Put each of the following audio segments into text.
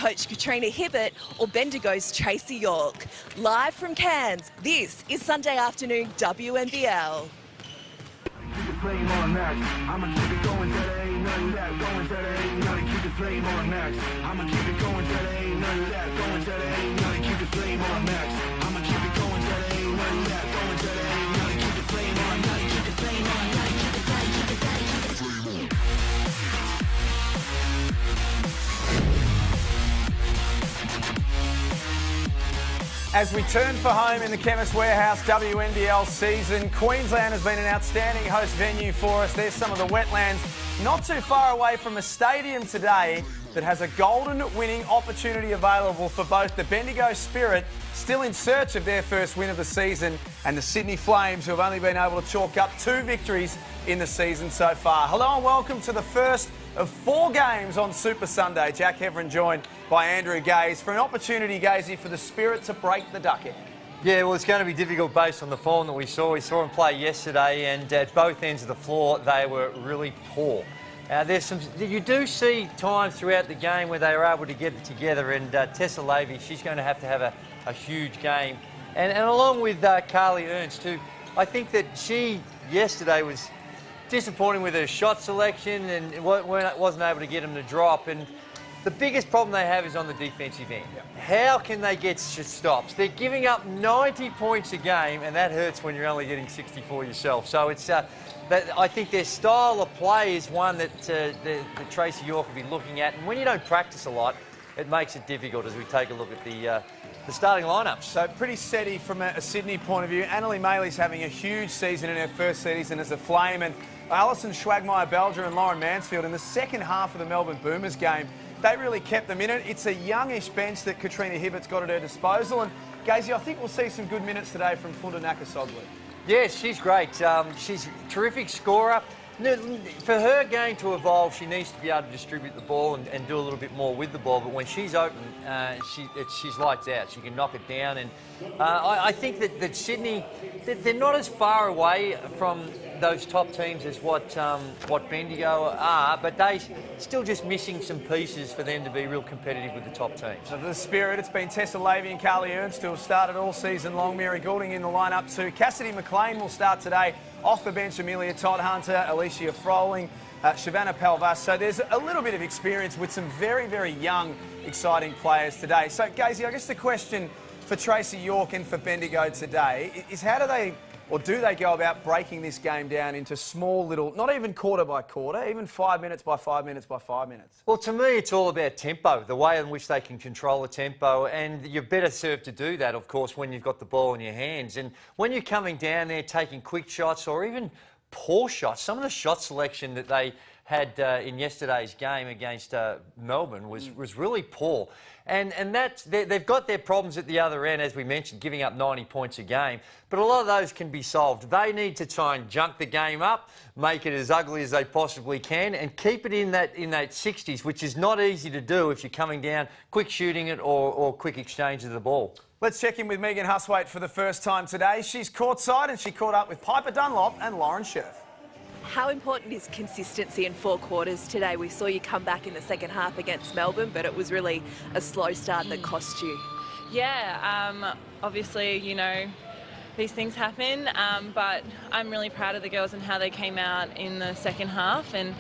coach Katrina Hibbert or Bendigo's Tracy York. Live from Cairns, this is Sunday Afternoon WNBL. As we turn for home in the Chemist Warehouse WNBL season, Queensland has been an outstanding host venue for us. There's some of the wetlands not too far away from a stadium today that has a golden winning opportunity available for both the Bendigo Spirit, still in search of their first win of the season, and the Sydney Flames, who have only been able to chalk up 2 victories in the season so far. Hello and welcome to the first of 4 games on Super Sunday. Jack Heverin joined by Andrew Gaze for an opportunity, Gazy, for the Spirit to break the duck end. Yeah, well, it's going to be difficult based on the form that we saw. We saw them play yesterday, and at both ends of the floor, they were really poor. You do see times throughout the game where they were able to get it together, and Tessa Lavey, she's going to have a huge game. And along with Carly Ernst, too, I think that she yesterday was disappointing with her shot selection and wasn't able to get them to drop. And the biggest problem they have is on the defensive end. How can they get stops? They're giving up 90 points a game, and that hurts when you're only getting 64 yourself. So it's I think their style of play is one that Tracy York will be looking at. And when you don't practice a lot, it makes it difficult as we take a look at the starting lineups. So pretty steady from a Sydney point of view. Annalie Maley's having a huge season in her first season as a Flame, and Alison Schwagmeyer-Belger and Lauren Mansfield in the second half of the Melbourne Boomers game, they really kept them in it. It's a youngish bench that Katrina Hibbert's got at her disposal, and Gazy, I think we'll see some good minutes today from Funda Nakasoglu. Yes, she's great. She's a terrific scorer. For her game to evolve, she needs to be able to distribute the ball and do a little bit more with the ball. But when she's open, she's lights out. She can knock it down. And I think that Sydney, they're not as far away from those top teams as what Bendigo are, but they still just missing some pieces for them to be real competitive with the top teams. So for the Spirit, it's been Tessa Lavey and Carly Ernst who have started all season long. Mary Goulding in the lineup too. Cassidy McLean will start today. Off the bench, Amelia Todd-Hunter, Alicia Froling, Shavannah Palvas. So there's a little bit of experience with some very, very young, exciting players today. So, Gazy, I guess the question for Tracy York and for Bendigo today is how do they go about breaking this game down into small little, not even quarter by quarter, even 5 minutes by 5 minutes by 5 minutes? Well, to me, it's all about tempo, the way in which they can control the tempo, and you're better served to do that, of course, when you've got the ball in your hands. And when you're coming down there taking quick shots or even poor shots, some of the shot selection that they had in yesterday's game against Melbourne was really poor. And they've got their problems at the other end, as we mentioned, giving up 90 points a game. But a lot of those can be solved. They need to try and junk the game up, make it as ugly as they possibly can, and keep it in that 60s, which is not easy to do if you're coming down, quick shooting it or quick exchange of the ball. Let's check in with Megan Huswaite for the first time today. She's courtside and she caught up with Piper Dunlop and Lauren Scherf. How important is consistency in 4 quarters today? We saw you come back in the second half against Melbourne, but it was really a slow start that cost you. Yeah, obviously, you know, these things happen, but I'm really proud of the girls and how they came out in the second half, and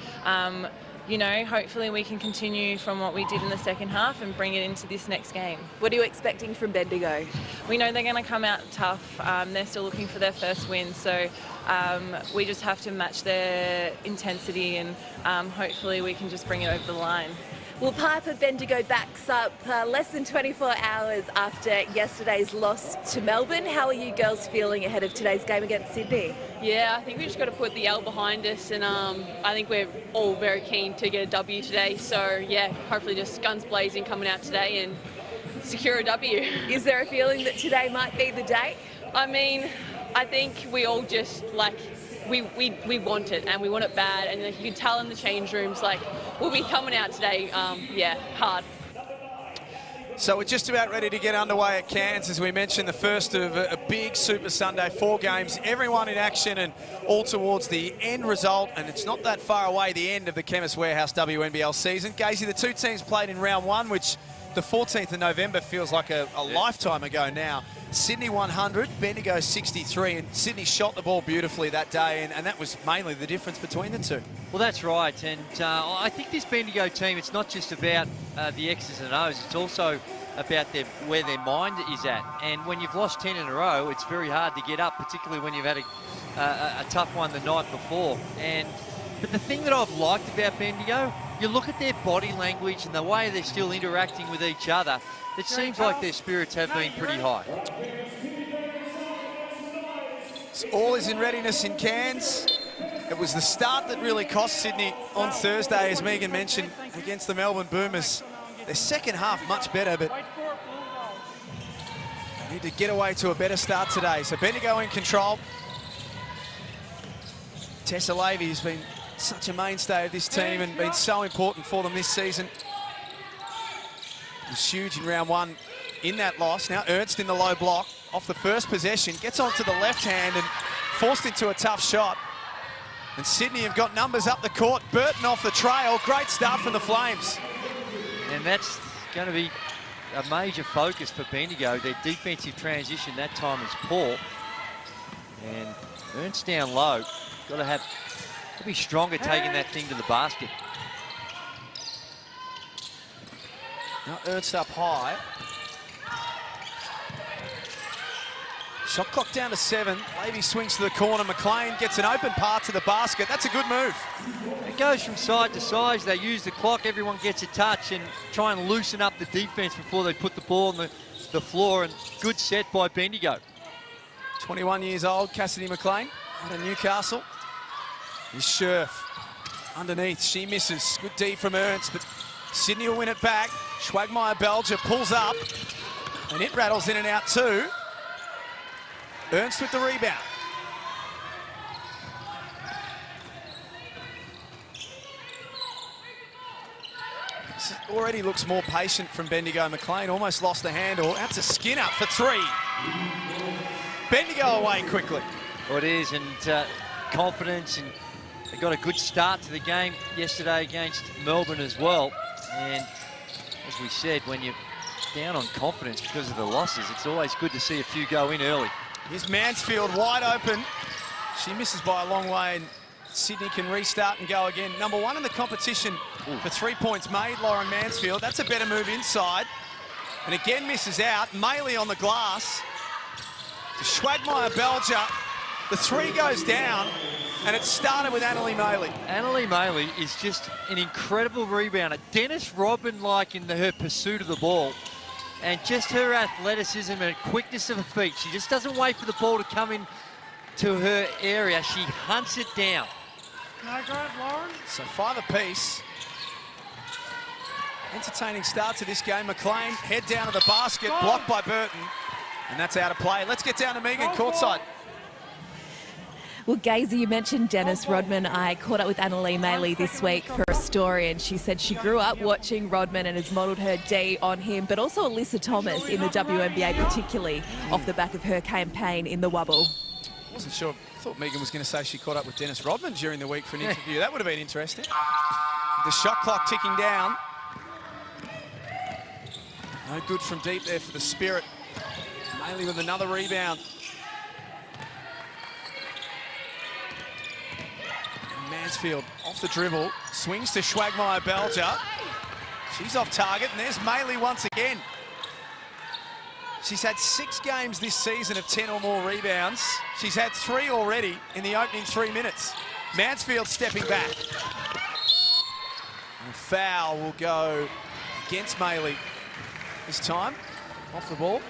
you know, hopefully we can continue from what we did in the second half and bring it into this next game. What are you expecting from Bendigo? We know they're going to come out tough. They're still looking for their first win, so we just have to match their intensity, and hopefully we can just bring it over the line. Well, Piper, Bendigo backs up less than 24 hours after yesterday's loss to Melbourne. How are you girls feeling ahead of today's game against Sydney? Yeah, I think we just got to put the L behind us, and I think we're all very keen to get a W today. So, yeah, hopefully just guns blazing coming out today and secure a W. Is there a feeling that today might be the day? I mean, I think we all just, like, we want it, and we want it bad, and like, you can tell in the change rooms, like, we'll be coming out today, yeah, hard. So we're just about ready to get underway at Cairns, as we mentioned, the first of a big Super Sunday, 4 games, everyone in action and all towards the end result, and it's not that far away, the end of the Chemist Warehouse WNBL season. Gazy, the 2 teams played in round 1, which the 14th of November feels like a lifetime ago now. Sydney 100, Bendigo 63, and Sydney shot the ball beautifully that day, and that was mainly the difference between the two. Well, that's right, and I think this Bendigo team, it's not just about the X's and O's, it's also about where their mind is at. And when you've lost 10 in a row, it's very hard to get up, particularly when you've had a tough one the night before. But the thing that I've liked about Bendigo, you look at their body language and the way they're still interacting with each other, it seems like their spirits have been pretty high. So all is in readiness in Cairns. It was the start that really cost Sydney on Thursday, as Megan mentioned, against the Melbourne Boomers. Their second half much better, but they need to get away to a better start today. So Bendigo in control. Tessa Lavey has been such a mainstay of this team and been so important for them this season. It was huge in round one in that loss. Now Ernst in the low block off the first possession, gets onto the left hand and forced into a tough shot. And Sydney have got numbers up the court. Burton off the trail. Great start from the Flames. And that's going to be a major focus for Bendigo. Their defensive transition that time is poor. And Ernst down low. Got to be stronger taking that thing to the basket. Now Ernst up high. Shot clock down to 7. Lavey swings to the corner. McLean gets an open path to the basket. That's a good move. It goes from side to side. They use the clock. Everyone gets a touch and try and loosen up the defense before they put the ball on the floor. And good set by Bendigo. 21 years old, Cassidy McLean out of Newcastle. Here's Scherf underneath. She misses. Good D from Ernst, but Sydney will win it back. Schwagmeyer-Belger pulls up, and it rattles in and out too. Ernst with the rebound. This already looks more patient from Bendigo. McLean almost lost the handle. That's a Skinner for 3. Bendigo away quickly. Well, it is, and confidence, and they got a good start to the game yesterday against Melbourne as well. And as we said, when you're down on confidence because of the losses, it's always good to see a few go in early. Here's Mansfield wide open. She misses by a long way, and Sydney can restart and go again. Number 1 in the competition for 3 points made, Lauren Mansfield. That's a better move inside. And again misses out. Maley on the glass. To Schwagmeyer-Belger. The 3 goes down, and it started with Annalie Maley. Annalie Maley is just an incredible rebounder. Dennis Rodman-like in her pursuit of the ball. And just her athleticism and quickness of her feet. She just doesn't wait for the ball to come in to her area. She hunts it down. So 5 apiece. Entertaining start to this game. McLean head down to the basket, blocked by Burton. And that's out of play. Let's get down to Megan courtside. Well, Gazy, you mentioned Dennis Rodman. I caught up with Annalie Maley this week for a story, and she said she grew up watching Rodman and has modelled her D on him, but also Alyssa Thomas in the WNBA, particularly off the back of her campaign in the Wubble. Wasn't sure. I thought Megan was going to say she caught up with Dennis Rodman during the week for an interview. That would have been interesting. The shot clock ticking down. No good from deep there for the Spirit. Maley with another rebound. And Mansfield off the dribble. Swings to Schwagmeyer-Belger. She's off target, and there's Maley once again. She's had 6 games this season of 10 or more rebounds. She's had 3 already in the opening 3 minutes. Mansfield stepping back. And foul will go against Maley this time. Off the ball.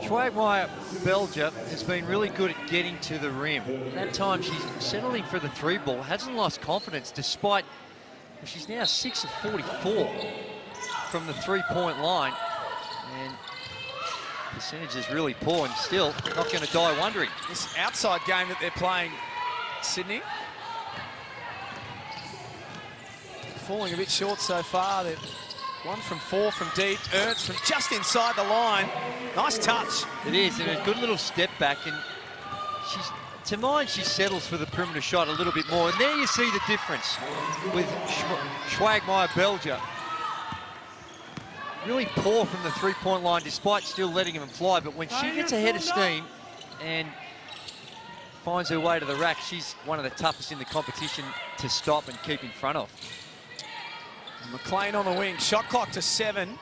Schwagmeyer-Belger has been really good at getting to the rim. That time she's settling for the 3 ball, hasn't lost confidence despite, she's now 6 of 44 from the 3-point line. And percentage is really poor, and still not going to die wondering. This outside game that they're playing, Sydney. Falling a bit short so far. They're 1 from 4 from deep. Ernst from just inside the line. Nice touch. It is, and a good little step back, and she's to mine, she settles for the perimeter shot a little bit more. And there you see the difference with Schwagmeyer-Belger. Really poor from the three-point line, despite still letting him fly. But when she gets ahead of steam and finds her way to the rack, she's one of the toughest in the competition to stop and keep in front of. McLean on the wing, shot clock to 7.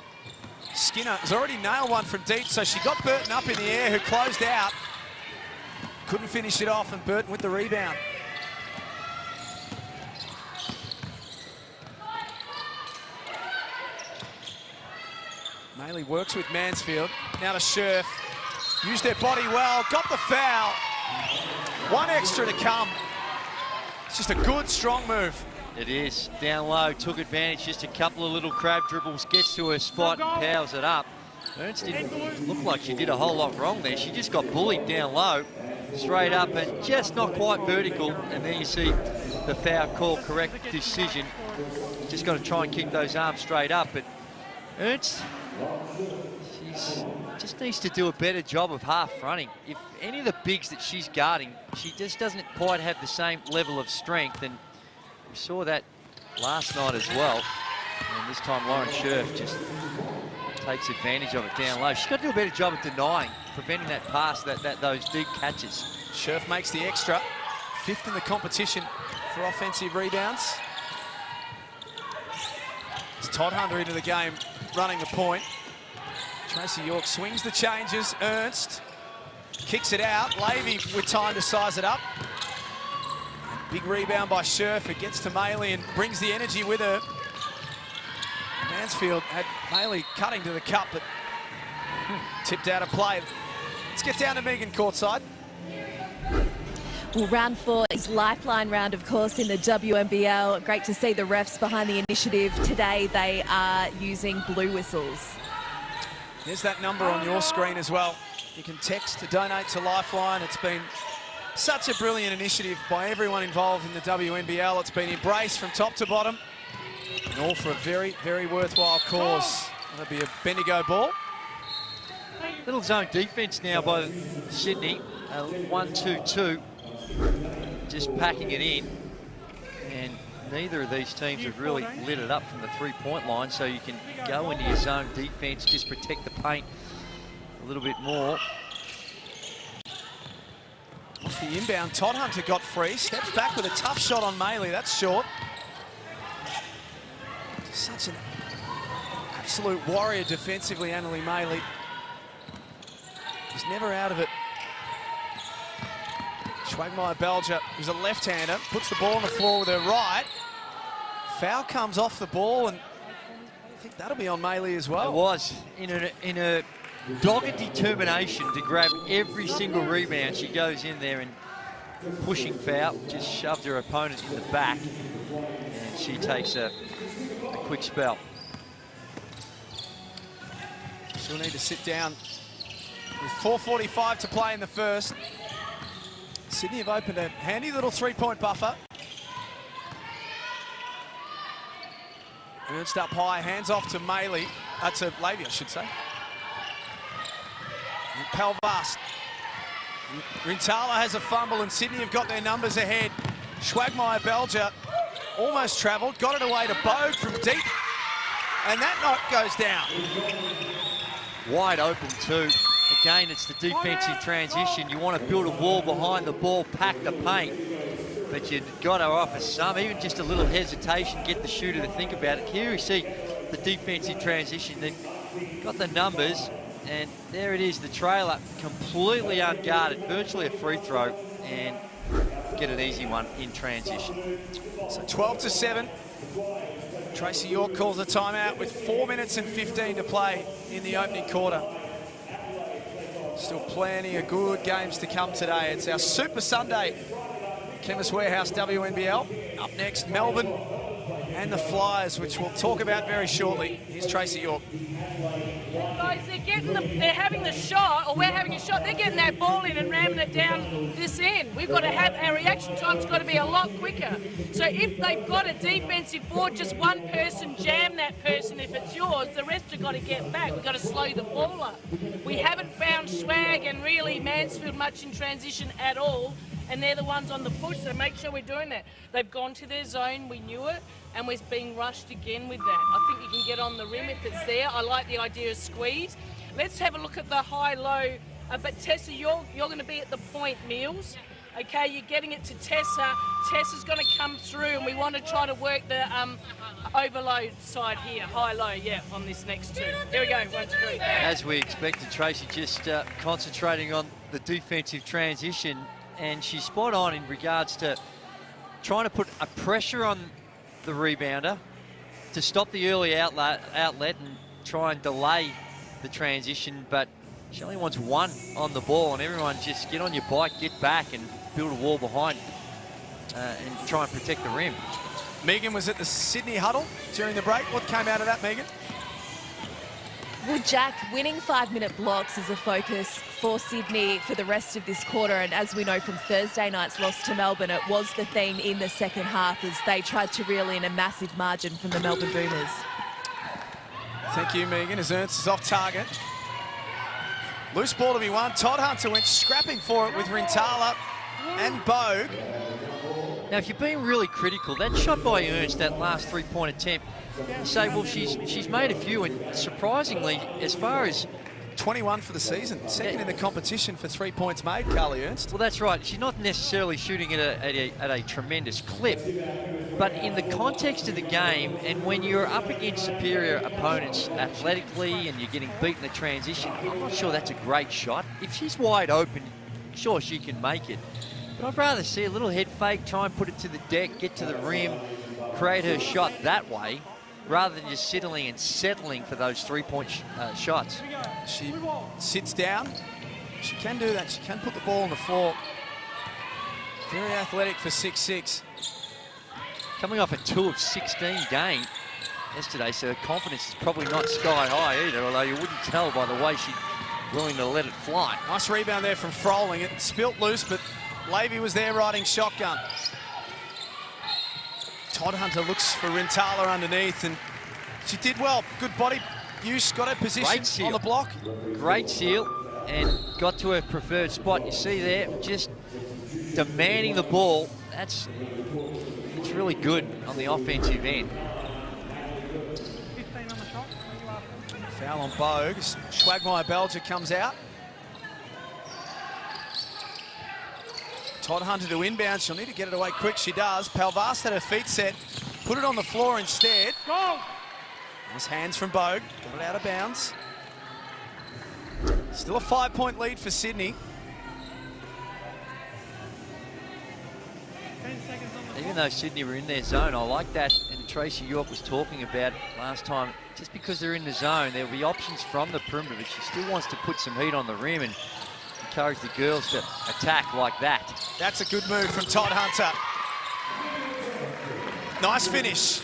Skinner has already nailed one from deep, so she got Burton up in the air, who closed out. Couldn't finish it off, and Burton with the rebound. Maley works with Mansfield. Now to Scherf. Used their body well, got the foul. One extra to come. It's just a good, strong move. It is. Down low, took advantage, just a couple of little crab dribbles, gets to her spot and powers it up. Ernst didn't look like she did a whole lot wrong there. She just got bullied down low, straight up and just not quite vertical. And there you see the foul call, correct decision. Just got to try and keep those arms straight up. But Ernst, she's just needs to do a better job of half fronting. If any of the bigs that she's guarding, she just doesn't quite have the same level of strength. And we saw that last night as well. And this time Lauren Scherf just takes advantage of it down low. She's got to do a better job of denying, preventing that pass, those deep catches. Scherf makes the extra. 5th in the competition for offensive rebounds. It's Todd Hunter into the game, running the point. Tracy York swings the changes. Ernst kicks it out. Levy with time to size it up. Big rebound by Scherf, who gets to Maley and brings the energy with her. Mansfield had Maley cutting to the cup, but tipped out of play. Let's get down to Megan courtside. Well, round 4 is lifeline round, of course, in the WNBL. Great to see the refs behind the initiative. Today they are using blue whistles. There's that number on your screen as well. You can text to donate to Lifeline. It's been such a brilliant initiative by everyone involved in the WNBL. It's been embraced from top to bottom, and all for a very, very worthwhile cause. That'll be a Bendigo ball. Little zone defense now by Sydney. 1-2-2. Just packing it in. And neither of these teams have really lit it up from the three-point line, so you can go into your zone defense, just protect the paint a little bit more. Off the inbound, Todd Hunter got free, steps back with a tough shot on Maley. That's short. Such an absolute warrior defensively, Annalie Maley. He's never out of it. Schwagmeyer-Belger, who's a left-hander, puts the ball on the floor with her right. Foul comes off the ball, and I think that'll be on Maley as well. It was. In a dogged determination to grab every single rebound, she goes in there and pushing foul, just shoved her opponent in the back, and she takes a quick spell. She'll need to sit down with 4:45 to play in the first. Sydney have opened a handy little three-point buffer. Ernst up high, hands off to Maley, to Levy, I should say. And Palvast. Rintala has a fumble, and Sydney have got their numbers ahead. Schwagmeyer-Belger almost travelled, got it away to Bogue from deep, and that knock goes down. Wide open too. Again, it's the defensive transition. You want to build a wall behind the ball, pack the paint, but you've got to offer some, even just a little hesitation, get the shooter to think about it. Here you see the defensive transition. They've got the numbers, and there it is, the trailer, completely unguarded, virtually a free throw, and get an easy one in transition. So 12-7. Tracy York calls a timeout with 4 minutes and 15 to play in the opening quarter. Still plenty of good games to come today. It's our Super Sunday. Chemist Warehouse WNBL. Up next, Melbourne and the Flyers, which we'll talk about very shortly. Here's Tracy York. Guys, they're having the shot, or we're having a shot. They're getting that ball in and ramming it down this end. We've got to have our reaction time's got to be a lot quicker. So if they've got a defensive board, just one person jam that person. If it's yours, the rest have got to get back. We've got to slow the ball up. We haven't found Schwag and really Mansfield much in transition at all. and they're the ones on the push, so make sure we're doing that. They've gone to their zone, we knew it, and we're being rushed again with that. I think you can get on the rim if it's there. I like the idea of squeeze. Let's have a look at the high-low, but Tessa, you're going to be at the point, Meals. Okay, you're getting it to Tessa. Tessa's going to come through, and we want to try to work the overload side here, high-low, yeah, on this next two. Here we go, 1, 2, 3. As we expected, Tracy just concentrating on the defensive transition, and she's spot on in regards to trying to put a pressure on the rebounder to stop the early outlet and try and delay the transition, but she only wants one on the ball, and everyone just get on your bike, get back, and build a wall behind and try and protect the rim. Megan was at the Sydney huddle during the break. What came out of that, Megan? Well, Jack, winning 5-minute blocks is a focus for Sydney for the rest of this quarter, and as we know from Thursday night's loss to Melbourne, it was the theme in the second half as they tried to reel in a massive margin from the Melbourne Boomers. Thank you, Megan, as Ernst is off target. Loose ball to be won. Todd Hunter went scrapping for it with Rintala and Bogue. Now, if you're being really critical, that shot by Ernst, that last three-point attempt, you say, well, she's made a few, and surprisingly, as far as 21 for the season, second in the competition for 3 points made, Carly Ernst. Well, that's right. She's not necessarily shooting at a tremendous clip, but in the context of the game, and when you're up against superior opponents athletically and you're getting beaten in the transition, I'm not sure that's a great shot. If she's wide open, sure, she can make it. But I'd rather see a little head fake, try and put it to the deck, get to the rim, create her shot that way, rather than just settling for those three-point shots. She sits down. She can do that. She can put the ball on the floor. Very athletic for 6'6". Coming off a 2 of 16 game yesterday, so her confidence is probably not sky high either, although you wouldn't tell by the way she's willing to let it fly. Nice rebound there from Froling. It spilt loose, but Levy was there riding shotgun. Todd Hunter looks for Rintala underneath, and she did well. Good body use, got her position on the block. Great seal, and got to her preferred spot. You see there, just demanding the ball. It's really good on the offensive end. Foul on Bogue. Schwagmeyer-Belger comes out. Todd Hunter to inbound. She'll need to get it away quick. She does. Palvast had her feet set. Put it on the floor instead. Go! Nice hands from Bogue. Got it out of bounds. Still a 5-point lead for Sydney. Even though Sydney were in their zone, I like that. And Tracy York was talking about last time, just because they're in the zone, there'll be options from the perimeter, but she still wants to put some heat on the rim and encourage the girls to attack like that. That's a good move from Todd Hunter. Nice finish.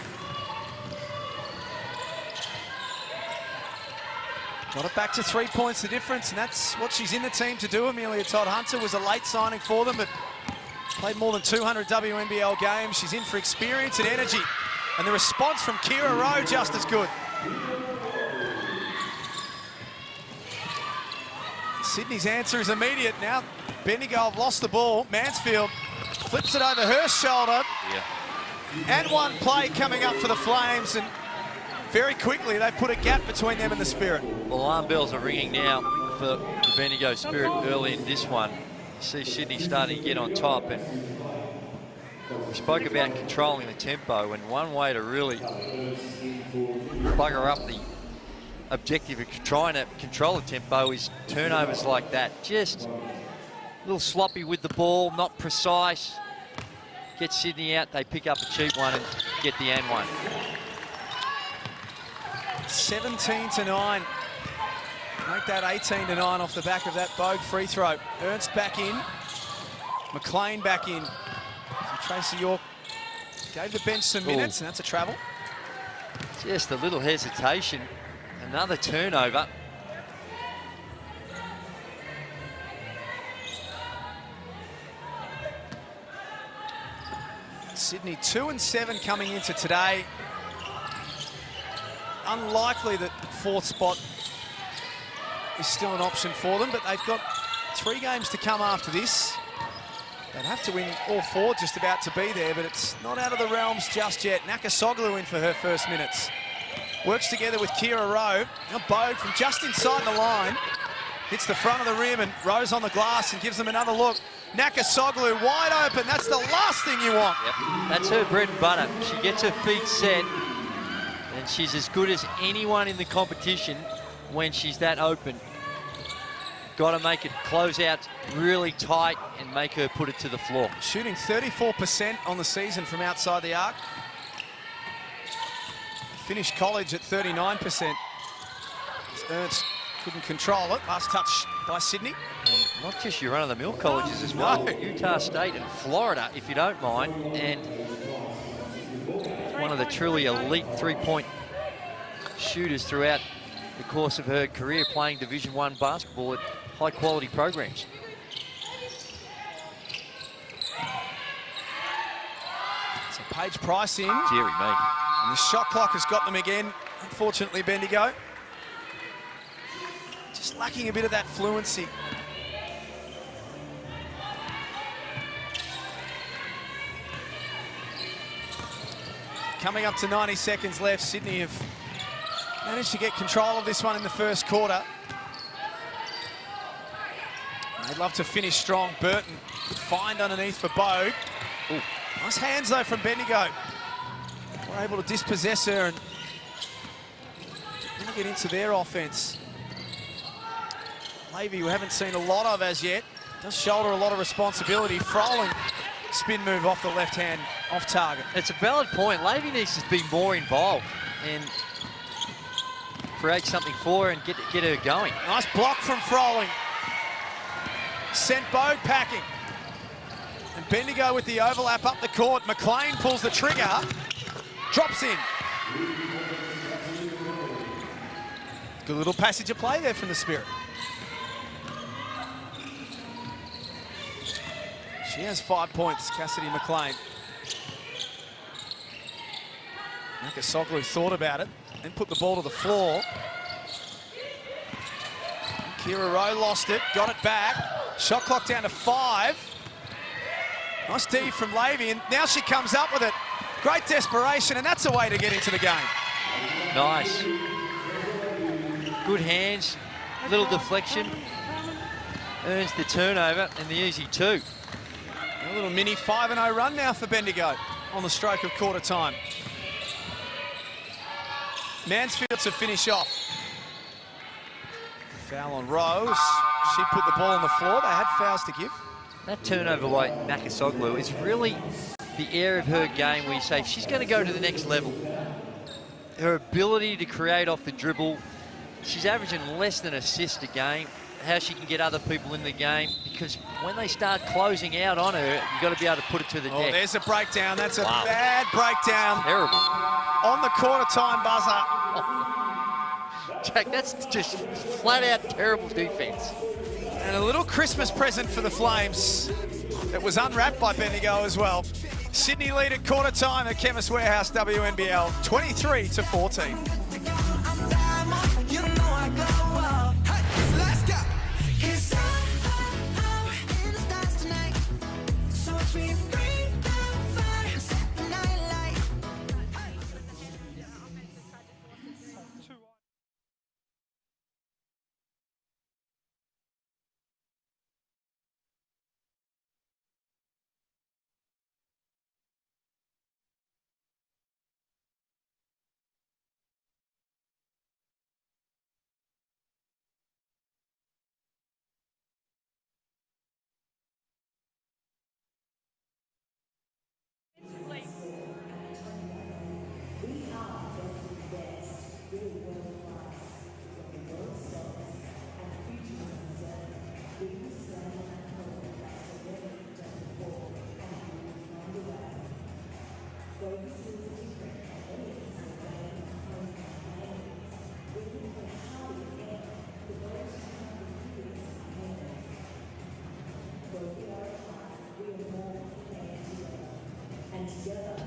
Got it back to 3 points the difference, and that's what she's in the team to do. Amelia Todd Hunter was a late signing for them, but played more than 200 WNBL games. She's in for experience and energy. And the response from Kira Rowe just as good. Sydney's answer is immediate now. Bendigo have lost the ball. Mansfield flips it over her shoulder. Yeah. And one play coming up for the Flames, and very quickly they put a gap between them and the Spirit. Well, alarm bells are ringing now for the Bendigo Spirit early in this one. You see Sydney starting to get on top, and we spoke about controlling the tempo, and one way to really bugger up the objective of trying to control the tempo is turnovers like that. Just a little sloppy with the ball, not precise. Get Sydney out, they pick up a cheap one and get the and one. 17-9. Make that 18-9 off the back of that Bogue free throw. Ernst back in. McLean back in. So Tracy York gave the bench some minutes, and that's a travel. Just a little hesitation. Another turnover. Sydney 2-7 coming into today. Unlikely that fourth spot is still an option for them, but they've got 3 games to come after this. They'd have to win all four, just about to be there, but it's not out of the realms just yet. Nakasoglu in for her first minutes. Works together with Kira Rowe. Now Bogue from just inside the line. Hits the front of the rim, and Rowe's on the glass and gives them another look. Nakasoglu wide open. That's the last thing you want. Yep. That's her bread and butter. She gets her feet set, and she's as good as anyone in the competition when she's that open. Got to make it close out really tight and make her put it to the floor. Shooting 34% on the season from outside the arc. Finished college at 39%. Ernst couldn't control it. Last touch by Sydney. And not just your run-of-the-mill colleges as well. No. Utah State and Florida, if you don't mind. And one of the truly elite three-point shooters throughout the course of her career playing Division I basketball at high-quality programs. So Paige Price in. Deary me. And the shot clock has got them again, unfortunately, Bendigo. Just lacking a bit of that fluency. Coming up to 90 seconds left, Sydney have managed to get control of this one in the first quarter. They'd love to finish strong. Burton find underneath for Bogue. Ooh. Nice hands, though, from Bendigo. We're able to dispossess her and get into their offense. Levy, we haven't seen a lot of as yet, does shoulder a lot of responsibility. Froling spin move off the left hand, off target. It's a valid point. Levy needs to be more involved and create something for her and get her going. Nice block from Froling. Sent Bogue packing. And Bendigo with the overlap up the court. McLean pulls the trigger. Drops in. Good little passage of play there from the Spirit. She has 5 points, Cassidy McLean. Nakasoglu thought about it, then put the ball to the floor. Kira Rowe lost it, got it back. Shot clock down to 5. Nice D from Levy, and now she comes up with it. Great desperation, and that's a way to get into the game. Nice. Good hands, little deflection. Earns the turnover and the easy two. A little mini 5-0 run now for Bendigo on the stroke of quarter time. Mansfield to finish off. Foul on Rose. She put the ball on the floor. They had fouls to give. That turnover by Nakasoglu is really the area of her game where you say she's going to go to the next level. Her ability to create off the dribble. She's averaging less than an assist a game. How she can get other people in the game, because when they start closing out on her, you've got to be able to put it to the deck. Oh, there's a breakdown. That's a bad breakdown. Terrible. On the quarter time buzzer. Jack, that's just flat out terrible defense. And a little Christmas present for the Flames that was unwrapped by Bendigo as well. Sydney lead at quarter time at Chemist Warehouse WNBL, 23-14.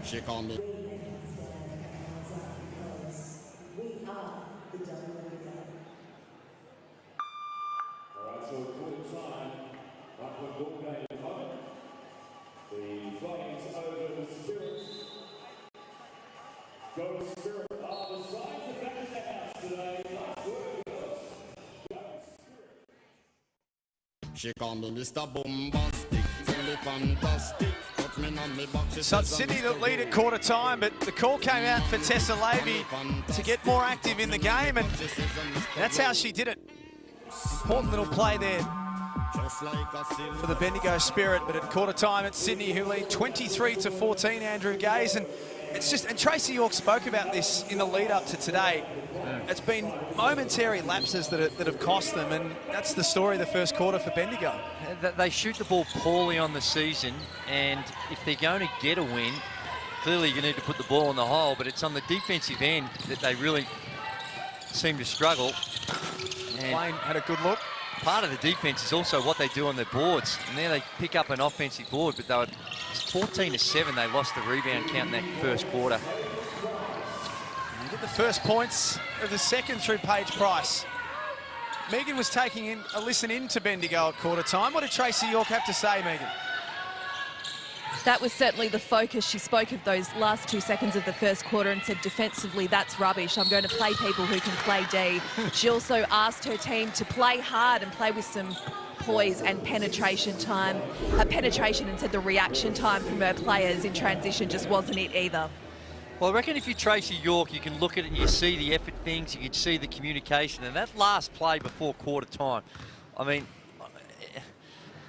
She called me. She call me Mr. Bombastic, silly fantastic. So it's Sydney that lead at quarter time, but the call came out for Tessa Levy to get more active in the game, and that's how she did it. Important little play there for the Bendigo Spirit, but at quarter time it's Sydney who lead 23-14, Andrew Gaze, and it's just, and Tracy York spoke about this in the lead up to today. It's been momentary lapses that have cost them, and that's the story of the first quarter for Bendigo. They shoot the ball poorly on the season, and if they're going to get a win, clearly you need to put the ball in the hole, but it's on the defensive end that they really seem to struggle. And Wayne had a good look. part of the defense is also what they do on their boards, and there they pick up an offensive board, but they were 14-7. They lost the rebound count in that first quarter. You get the first points of the second through Paige Price. Megan was taking a listen in to Bendigo at quarter time. What did Tracy York have to say, Megan? That was certainly the focus. She spoke of those last 2 seconds of the first quarter and said defensively, that's rubbish. I'm going to play people who can play D. She also asked her team to play hard and play with some poise and penetration time. Penetration, and said the reaction time from her players in transition just wasn't it either. Well, I reckon if you're Tracy York, you can look at it and you see the effort things, you can see the communication, and that last play before quarter time, I mean,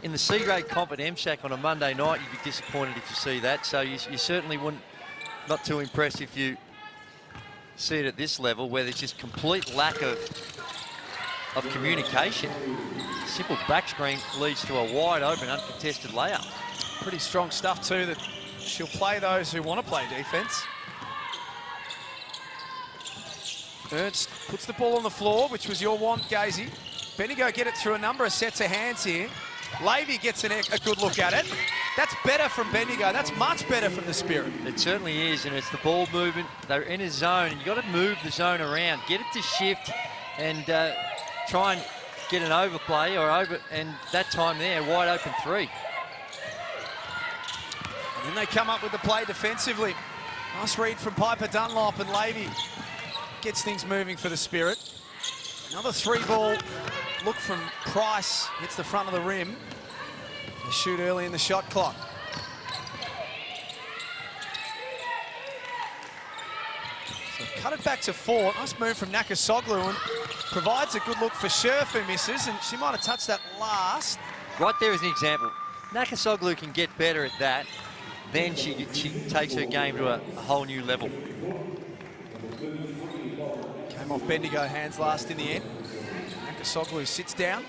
in the C-grade comp at MSAC on a Monday night, you'd be disappointed if you see that. So you certainly wouldn't, not too impressed if you see it at this level where there's just complete lack of communication. Simple back screen leads to a wide open, uncontested layup. Pretty strong stuff too, that she'll play those who want to play defense. Ernst puts the ball on the floor, which was your want, Gazy. Bendigo get it through a number of sets of hands here. Levy gets a good look at it. That's better from Bendigo. That's much better from the Spirit. It certainly is, and it's the ball movement. They're in a zone, and you've got to move the zone around. Get it to shift and try and get an overplay and that time there, wide open three. And then they come up with the play defensively. Nice read from Piper Dunlop, and Levy gets things moving for the Spirit. Another three-ball look from Price, hits the front of the rim. They shoot early in the shot clock. So cut it back to 4. Nice move from Nakasoglu, and provides a good look for Scherf, who misses, and she might have touched that last. Right there is an example. Nakasoglu can get better at that. Then she takes her game to a whole new level. Came off Bendigo hands last in the end. Nakasoglu sits down.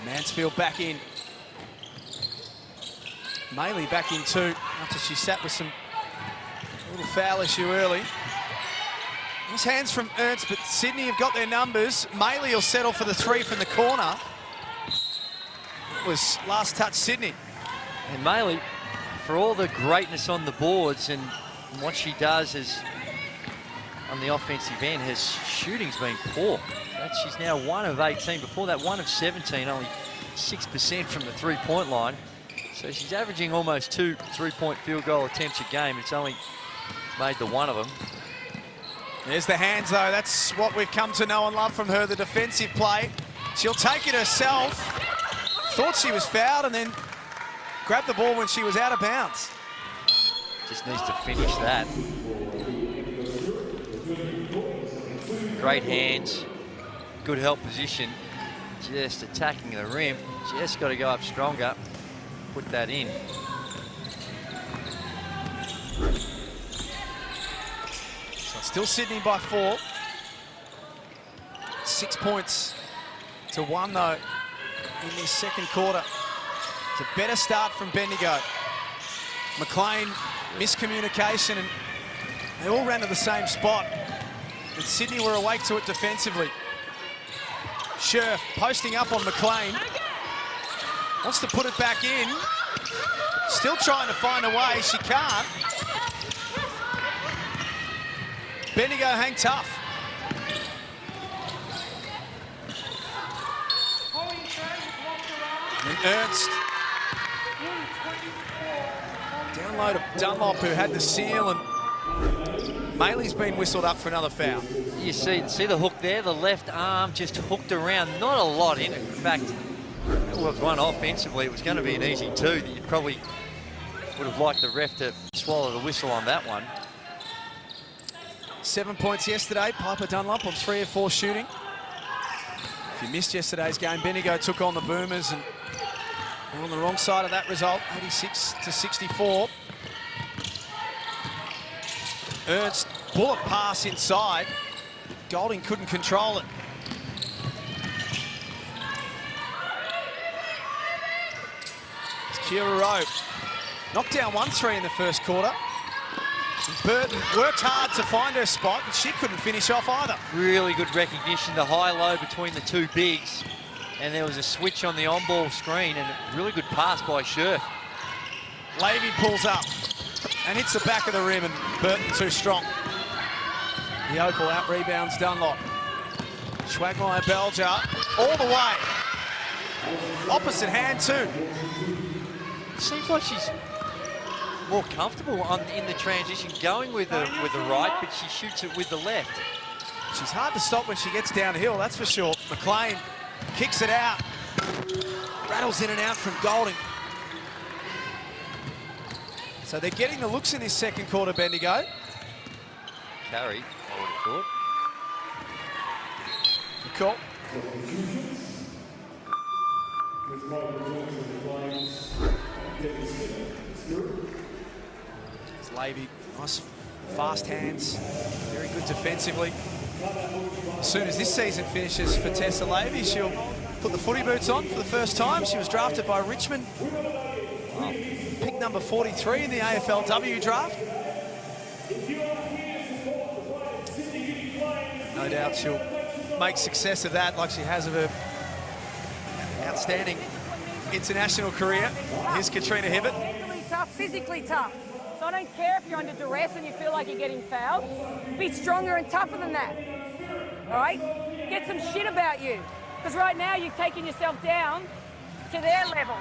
Mansfield back in. Maley back in too, after she sat with a little foul issue early. Nice hands from Ernst, but Sydney have got their numbers. Maley will settle for the three from the corner. That was last touch Sydney. And Maley, for all the greatness on the boards and what she does is on the offensive end, her shooting's been poor. She's now 1 of 18. Before that, 1 of 17, only 6% from the three-point line. So she's averaging almost 2 three-point field goal attempts a game. It's only made the one of them. There's the hands, though. That's what we've come to know and love from her, the defensive play. She'll take it herself. Thought she was fouled and then grabbed the ball when she was out of bounds. Just needs to finish that. Great hands, good help position. Just attacking the rim. Just got to go up stronger. Put that in. So still Sydney by 4. 6 points to 1 though in this second quarter. It's a better start from Bendigo. McLean, miscommunication, and they all ran to the same spot. And Sydney were awake to it defensively. Scherf posting up on McLean. Wants to put it back in. Still trying to find a way. She can't. Bendigo hang tough. And Ernst. Down low to Dunlop, who had the seal, and Maley's been whistled up for another foul. You see the hook there, the left arm just hooked around, not a lot in it. In fact, it was one offensively, it was going to be an easy two that you probably would have liked the ref to swallow the whistle on that one. 7 points yesterday, Piper Dunlop on 3 of 4 shooting. If you missed yesterday's game, Bendigo took on the Boomers and they're on the wrong side of that result, 86-64. Ernst, bullet pass inside. Golding couldn't control it. It's Kira Rowe. Knocked down 1-3 in the first quarter. Burton worked hard to find her spot, and she couldn't finish off either. Really good recognition, the high-low between the two bigs. And there was a switch on the on-ball screen, and a really good pass by Scherf. Levy pulls up and hits the back of the rim, and Burton too strong. The Opal out-rebounds Dunlop. Schwagmeyer Belger all the way. Opposite hand too. Seems like she's more comfortable in the transition going with the right, but she shoots it with the left. She's hard to stop when she gets downhill, that's for sure. McLean kicks it out. Rattles in and out from Golding. So they're getting the looks in this second quarter, Bendigo. Carry, I would have thought. Good call. It's Levy, nice fast hands, very good defensively. As soon as this season finishes for Tessa Levy, she'll put the footy boots on for the first time. She was drafted by Richmond. Pick number 43 in the AFLW draft. No doubt she'll make success of that like she has of her outstanding international career. Here's Katrina Hibbert. Mentally tough, physically tough. So I don't care if you're under duress and you feel like you're getting fouled. Be stronger and tougher than that. All right? Get some shit about you. Because right now you're taking yourself down to their level.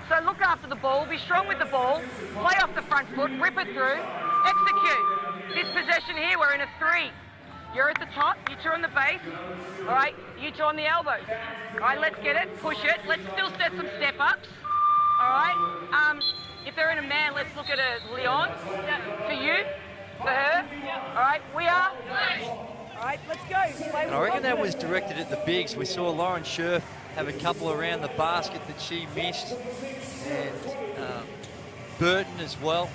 So look after the ball, be strong with the ball, play off the front foot, rip it through, execute. This possession here, we're in a 3. You're at the top, you two on the base, all right? You two on the elbows. All right, let's get it, push it. Let's still set some step-ups, all right? If they're in a man, let's look at a Leon. For you, for her, all right? We are. All right, let's go. Play with I reckon that was directed at the bigs. We saw Lauren Scherf have a couple around the basket that she missed, and Burton as well,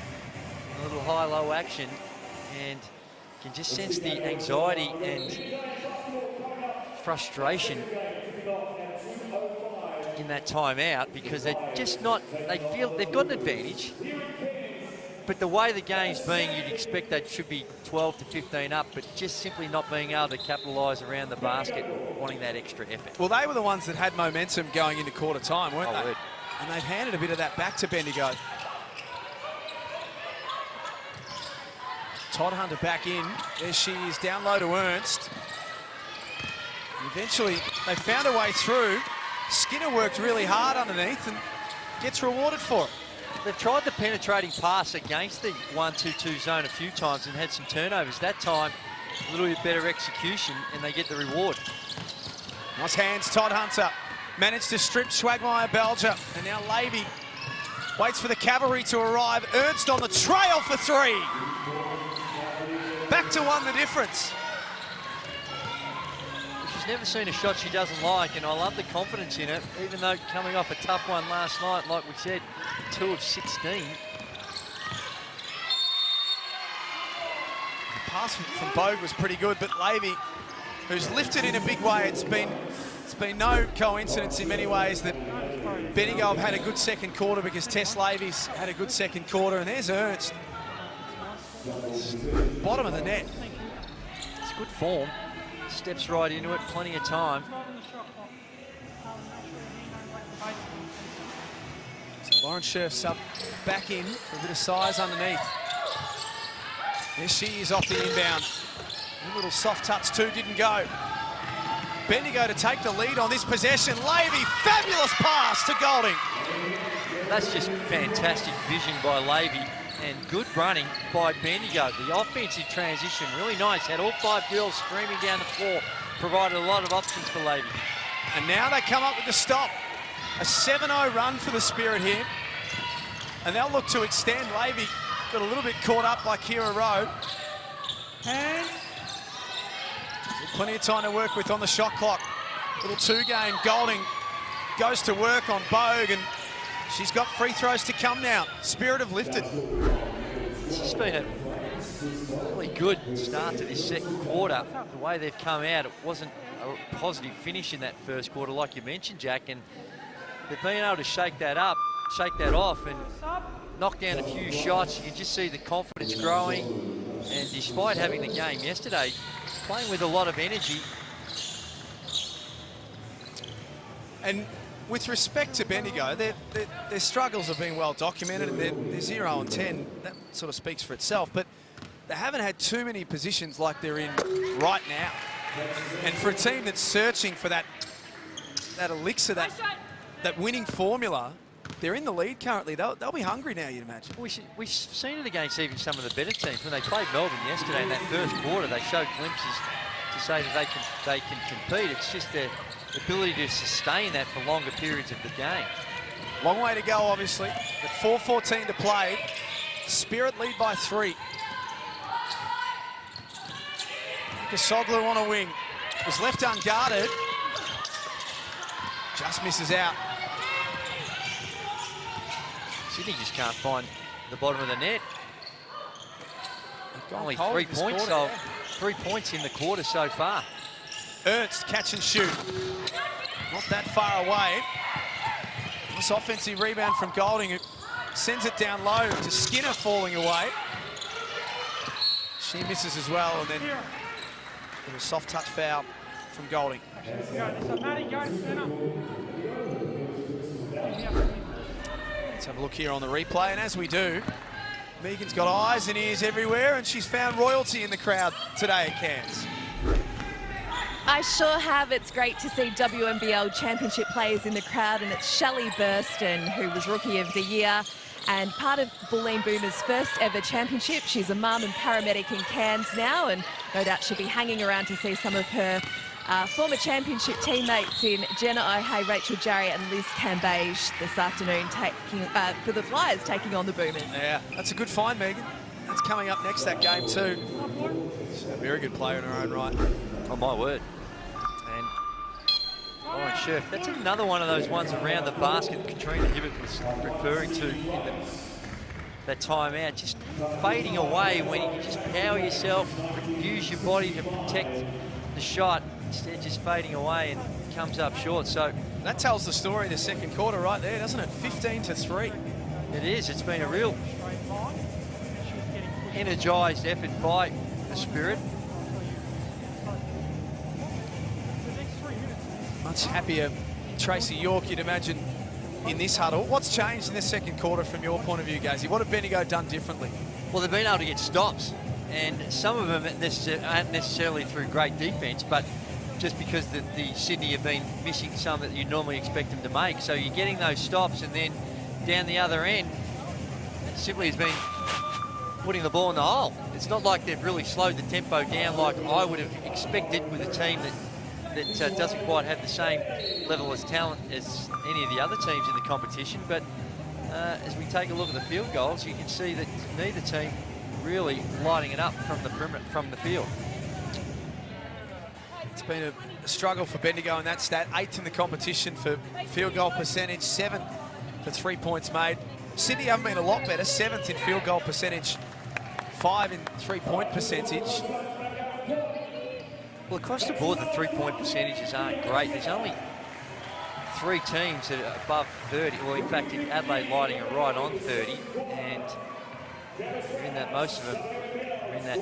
a little high-low action, and you can just sense the anxiety and frustration in that timeout because they're just not, they feel they've got an advantage, but the way the game's being, you'd expect that should be 12 to 15 up, but just simply not being able to capitalise around the basket, wanting that extra effort. Well, they were the ones that had momentum going into quarter time, weren't they? Word. And they've handed a bit of that back to Bendigo. Todd Hunter back in. There she is, down low to Ernst. And eventually, they found a way through. Skinner worked really hard underneath and gets rewarded for it. They've tried the penetrating pass against the 1-2-2 zone a few times and had some turnovers. That time, a little bit better execution, and they get the reward. Nice hands, Todd Hunter. Managed to strip Schwagmeyer Belger. And now Levy waits for the cavalry to arrive. Ernst on the trail for 3. Back to 1 the difference. She's never seen a shot she doesn't like, and I love the confidence in it, even though coming off a tough one last night, like we said, 2 of 16. The pass from Bogue was pretty good, but Levy, who's lifted in a big way, it's been no coincidence in many ways that Bendigo have had a good second quarter because Tess Levy's had a good second quarter, and there's Ernst. Bottom of the net. It's good form. Steps right into it, plenty of time. So Lauren Scherf sub back in for a bit of size underneath. There she is off the inbound. A little soft touch too, didn't go. Bendigo to take the lead on this possession. Levy, fabulous pass to Golding. That's just fantastic vision by Levy. and good running by Bendigo. The offensive transition, really nice. Had all 5 girls screaming down the floor, provided a lot of options for Levy. And now they come up with the stop. A 7-0 run for the Spirit here. And they'll look to extend. Levy got a little bit caught up by Kira Rowe. And plenty of time to work with on the shot clock. Little 2-game. Golding goes to work on Bogue, and she's got free throws to come now. Spirit have lifted. It's been a really good start to this second quarter. The way they've come out, it wasn't a positive finish in that first quarter, like you mentioned, Jack, and they've been able to shake that up, shake that off, and knock down a few shots. You can just see the confidence growing, and despite having the game yesterday, playing with a lot of energy. And with respect to Bendigo, their struggles have been well documented, and they're 0-10. That sort of speaks for itself, but they haven't had too many positions like they're in right now. And for a team that's searching for that elixir, that winning formula, they're in the lead currently. They'll be hungry now, you'd imagine. We've seen it against even some of the better teams. When they played Melbourne yesterday in that first quarter, they showed glimpses to say that they can compete. It's just their ability to sustain that for longer periods of the game. Long way to go, obviously. At 4:14 to play. Spirit lead by 3. Kasoglu on a wing. Was left unguarded. Just misses out. Sydney just can't find the bottom of the net. Only 3 points, quarter, so yeah. 3 points in the quarter so far. Ernst, catch and shoot. Not that far away. This offensive rebound from Golding, who sends it down low to Skinner, falling away. She misses as well, and then a little soft touch foul from Golding. Let's have a look here on the replay, and as we do, Megan's got eyes and ears everywhere, and she's found royalty in the crowd today at Cairns. I sure have. It's great to see WNBL Championship players in the crowd, and it's Shelley Burston, who was Rookie of the Year and part of Bulleen Boomer's first ever championship. She's a mum and paramedic in Cairns now, and no doubt she'll be hanging around to see some of her former championship teammates in Jenna O'Hay, Rachel Jarry and Liz Cambage this afternoon for the Flyers taking on the Boomers. Yeah, that's a good find, Megan. That's coming up next, that game too. She's a very good player in her own right. Oh, my word. And Lauren Scherf, that's another one of those ones around the basket that Katrina Hibbert was referring to in that timeout. Just fading away when you can just power yourself, use your body to protect the shot. Instead, just fading away and comes up short. So that tells the story of the second quarter right there, doesn't it? 15-3. It is. It's been a real energised effort by the Spirit. Much happier Tracy York, you'd imagine, in this huddle. What's changed in the second quarter from your point of view, Gazy? What have Bendigo done differently? Well, they've been able to get stops, and some of them aren't necessarily through great defence, but just because the Sydney have been missing some that you normally expect them to make. So you're getting those stops, and then down the other end, it simply has been putting the ball in the hole. It's not like they've really slowed the tempo down like I would have expected with a team that doesn't quite have the same level of talent as any of the other teams in the competition. But as we take a look at the field goals, you can see that neither team really lighting it up from the perimeter, from the field. It's been a struggle for Bendigo in that stat. 8th in the competition for field goal percentage, 7th for 3 points made. Sydney haven't been a lot better, 7th in field goal percentage, 5 in 3-point percentage. Well, across the board, the 3-point percentages aren't great. There's only 3 teams that are above 30. Well, in fact, Adelaide lighting it right on 30, and in that most of them are in that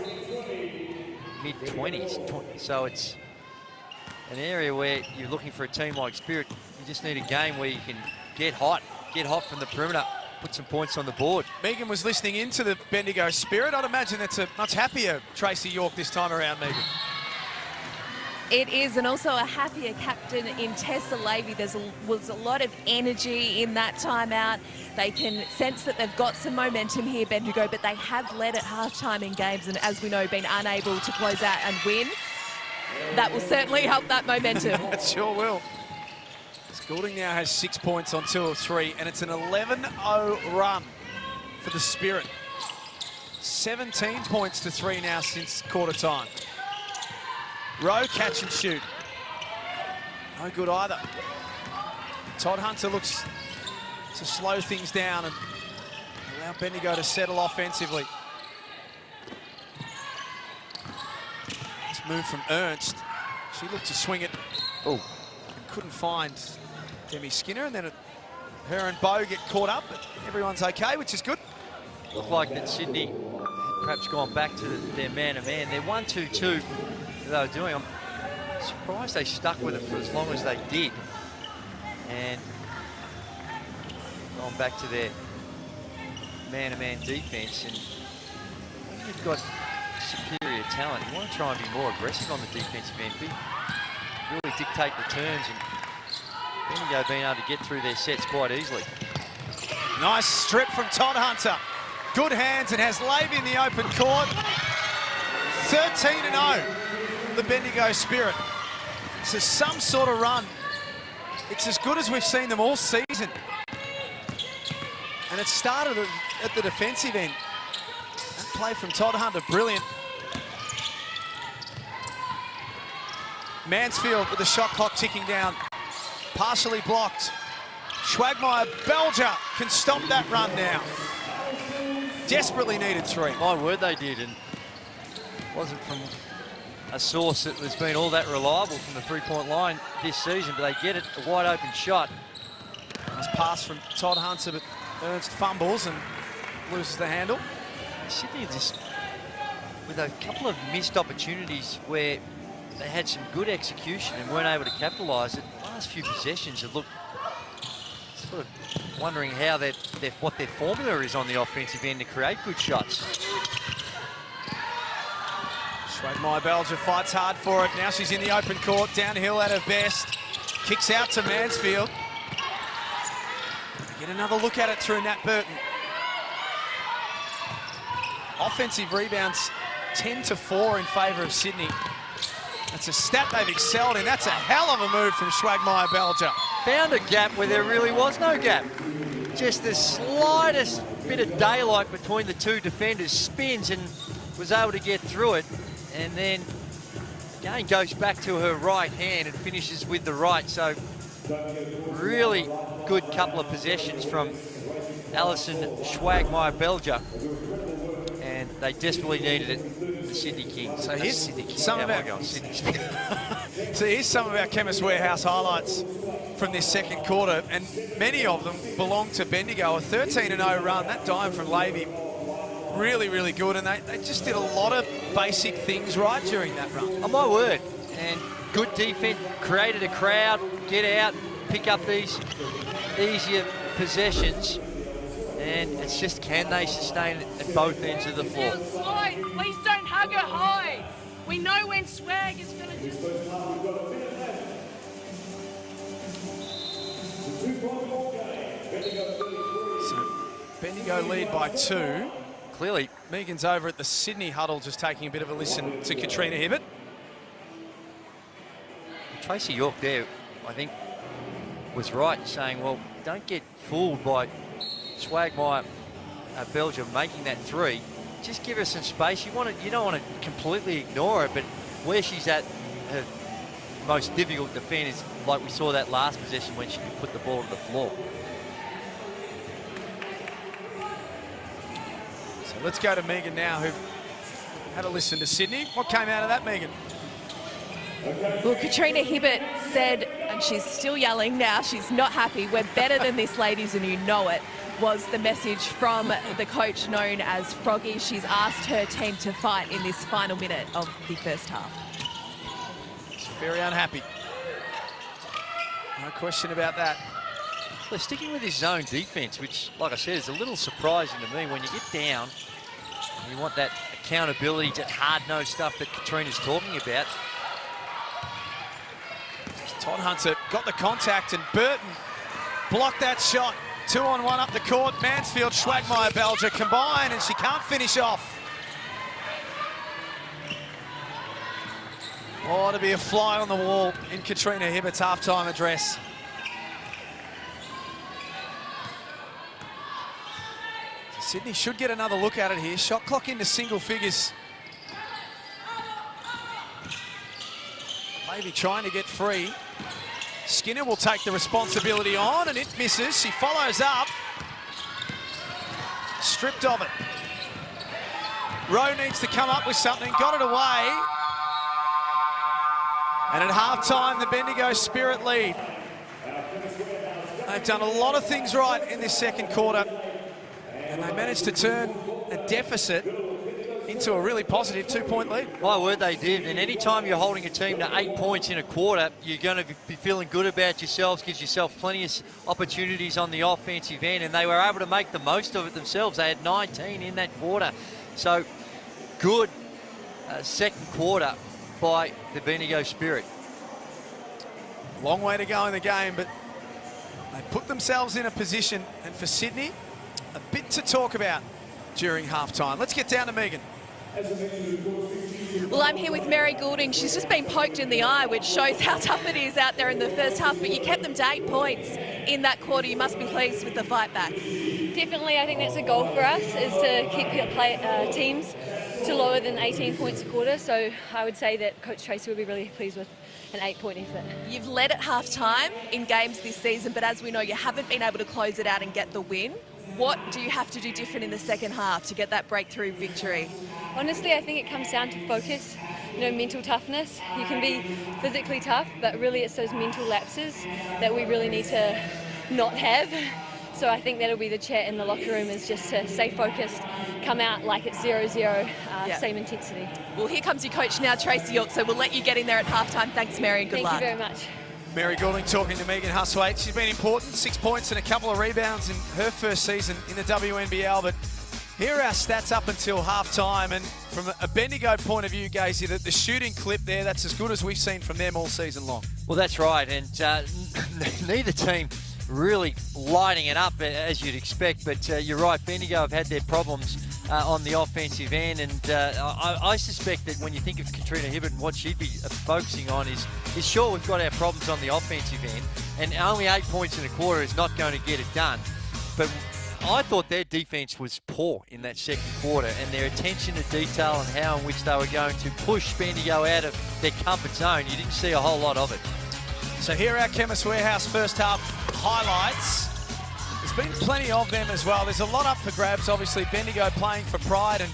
mid-20s. So it's an area where you're looking for a team like Spirit. You just need a game where you can get hot from the perimeter, put some points on the board. Megan was listening into the Bendigo Spirit. I'd imagine that's a much happier Tracy York this time around, Megan. It is, and also a happier captain in Tessa Lavey. There was a lot of energy in that timeout. They can sense that they've got some momentum here, Bendigo, but they have led at halftime in games, and as we know, been unable to close out and win. That will certainly help that momentum. It sure will. Goulding now has 6 points on 2 of 3, and it's an 11-0 run for the Spirit. 17 points to 3 now since quarter time. Rowe catch and shoot. No good either. Todd Hunter looks to slow things down and allow Bendigo to settle offensively. This move from Ernst. She looked to swing it. Oh, couldn't find Demi Skinner, and then her and Bo get caught up, but everyone's okay, which is good. Looked like that Sydney perhaps gone back to their man-to-man. Their 1-2-2 they were doing. I'm surprised they stuck with it for as long as they did. And gone back to their man-to-man defence. And when you've got superior talent, you want to try and be more aggressive on the defensive end. Really dictate the turns, and Bendigo being able to get through their sets quite easily. Nice strip from Todd Hunter. Good hands, and has Lavey in the open court. 13-0, the Bendigo Spirit. This is some sort of run. It's as good as we've seen them all season. And it started at the defensive end. That play from Todd Hunter, brilliant. Mansfield with the shot clock ticking down. Partially blocked. Schwagmeyer-Belger can stop that run now. Desperately needed 3. My word, they did, and wasn't from a source that has been all that reliable from the three-point line this season, but they get it, a wide open shot. Nice pass from Todd Hunter, but Ernst fumbles and loses the handle. Sydney just, with a couple of missed opportunities where they had some good execution and weren't able to capitalise it. The last few possessions have looked sort of wondering how what their formula is on the offensive end to create good shots. Schwagmeyer-Belger fights hard for it. Now she's in the open court, downhill at her best. Kicks out to Mansfield. Get another look at it through Nat Burton. Offensive rebounds 10-4 in favour of Sydney. That's a stat they've excelled in. That's a hell of a move from Schwagmeyer-Belger. Found a gap where there really was no gap. Just the slightest bit of daylight between the two defenders, spins and was able to get through it. And then again goes back to her right hand and finishes with the right. So really good couple of possessions from Alison Schwagmeyer-Belger. And they desperately needed it, the Sydney Kings. So here's some of our So here's some of our Chemist Warehouse highlights from this second quarter, and many of them belong to Bendigo. A 13-0 run, that dime from Lavey, really, really good, and they just did a lot of basic things right during that run. Oh, my word. And good defense, created a crowd, get out, pick up these easier possessions. And it's just, can they sustain it at both ends of the floor? Slide. Please don't hug her high. We know when Swag is going to just... So Bendigo lead by 2. Clearly. Megan's over at the Sydney huddle just taking a bit of a listen to Katrina Hibbert. Tracy York there, I think, was right, saying, well, don't get fooled by Schwagmeyer-Belger making that 3. Just give her some space. You don't want to completely ignore her, but where she's at her most difficult defend is like we saw that last possession when she could put the ball to the floor. So let's go to Megan now, who had a listen to Sydney. What came out of that, Megan? Well, Katrina Hibbert said, and she's still yelling now, she's not happy, we're better than this, ladies, and you know it, was the message from the coach known as Froggy. She's asked her team to fight in this final minute of the first half. She's very unhappy. No question about that. They're sticking with his zone defense, which, like I said, is a little surprising to me. When you get down, you want that accountability, that hard-nosed stuff that Katrina's talking about. Todd Hunter got the contact, and Burton blocked that shot. 2-on-1 up the court. Mansfield, Schwagmeyer, Belger combine, and she can't finish off. Oh, to be a fly on the wall in Katrina Hibbert's halftime address. Sydney should get another look at it here. Shot clock into single figures. Maybe trying to get free. Skinner will take the responsibility on, and it misses. She follows up. Stripped of it. Rowe needs to come up with something. Got it away. And at halftime, the Bendigo Spirit lead. They've done a lot of things right in this second quarter, and they managed to turn a deficit into a really positive 2-point lead. My word, they did. And any time you're holding a team to 8 points in a quarter, you're going to be feeling good about yourselves, gives yourself plenty of opportunities on the offensive end, and they were able to make the most of it themselves. They had 19 in that quarter. So good second quarter by the Bendigo Spirit. Long way to go in the game, but they put themselves in a position, and for Sydney, a bit to talk about during halftime. Let's get down to Megan. Well, I'm here with Mary Goulding. She's just been poked in the eye, which shows how tough it is out there in the first half, but you kept them to 8 points in that quarter. You must be pleased with the fight back. Definitely, I think that's a goal for us, is to keep teams to lower than 18 points a quarter, so I would say that Coach Tracy would be really pleased with an 8-point effort. You've led at half-time in games this season, but as we know, you haven't been able to close it out and get the win. What do you have to do different in the second half to get that breakthrough victory? Honestly, I think it comes down to focus, mental toughness. You can be physically tough, but really it's those mental lapses that we really need to not have. So I think that'll be the chat in the locker room, is just to stay focused, come out like it's 0-0, same intensity. Well, here comes your coach now, Tracy York, so we'll let you get in there at halftime. Thanks, Mary, and good luck. Thank you very much. Mary Goulding talking to Megan Huswaite. She's been important, 6 points and a couple of rebounds in her first season in the WNBL. But here are our stats up until halftime. And from a Bendigo point of view, Gazy, the shooting clip there, that's as good as we've seen from them all season long. Well, that's right. And neither team really lighting it up as you'd expect. But you're right, Bendigo have had their problems on the offensive end, and I suspect that when you think of Katrina Hibbert and what she'd be focusing on is sure, we've got our problems on the offensive end, and only 8 points in a quarter is not going to get it done. But I thought their defense was poor in that second quarter, and their attention to detail and how in which they were going to push Bendigo out of their comfort zone, you didn't see a whole lot of it. So here are our Chemist Warehouse first half highlights. There's been plenty of them as well. There's a lot up for grabs. Obviously, Bendigo playing for pride, and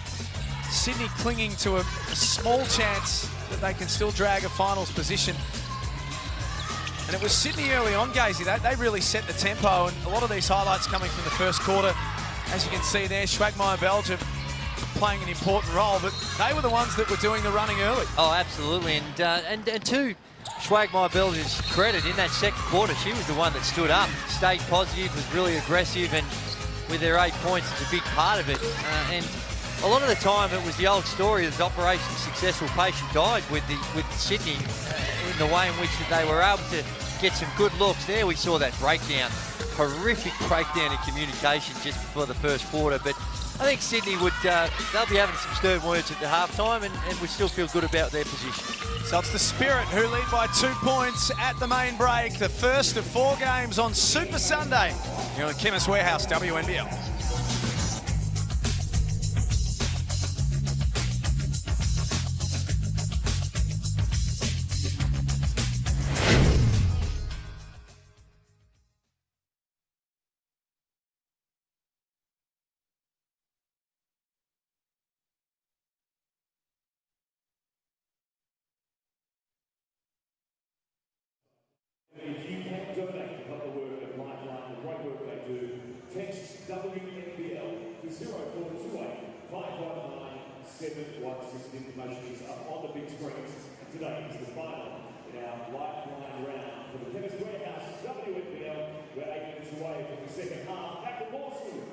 Sydney clinging to a small chance that they can still drag a finals position. And it was Sydney early on, Gazy. They really set the tempo, and a lot of these highlights coming from the first quarter. As you can see there, Schwagmeyer, Belgium playing an important role, but they were the ones that were doing the running early. Oh, absolutely. And to Schwagmeyer Belgium's credit, in that second quarter, she was the one that stood up, stayed positive, was really aggressive, and with their 8 points, it's a big part of it. And a lot of the time, it was the old story of Operation Successful Patient died with Sydney in the way in which they were able to get some good looks. There we saw that breakdown, horrific breakdown in communication just before the first quarter. But I think Sydney they'll be having some stern words at the halftime, and we still feel good about their position. So it's the Spirit who lead by 2 points at the main break. The first of 4 games on Super Sunday here on Chemist Warehouse WNBL. If you can donate to help the work of Lifeline, the great work they do, text WNBL to 0428 519 716. Information is up on the big screens. Today is the final in our Lifeline round for the Chemist Warehouse WNBL. We're 8 minutes away from the second half. Back to Morsfield.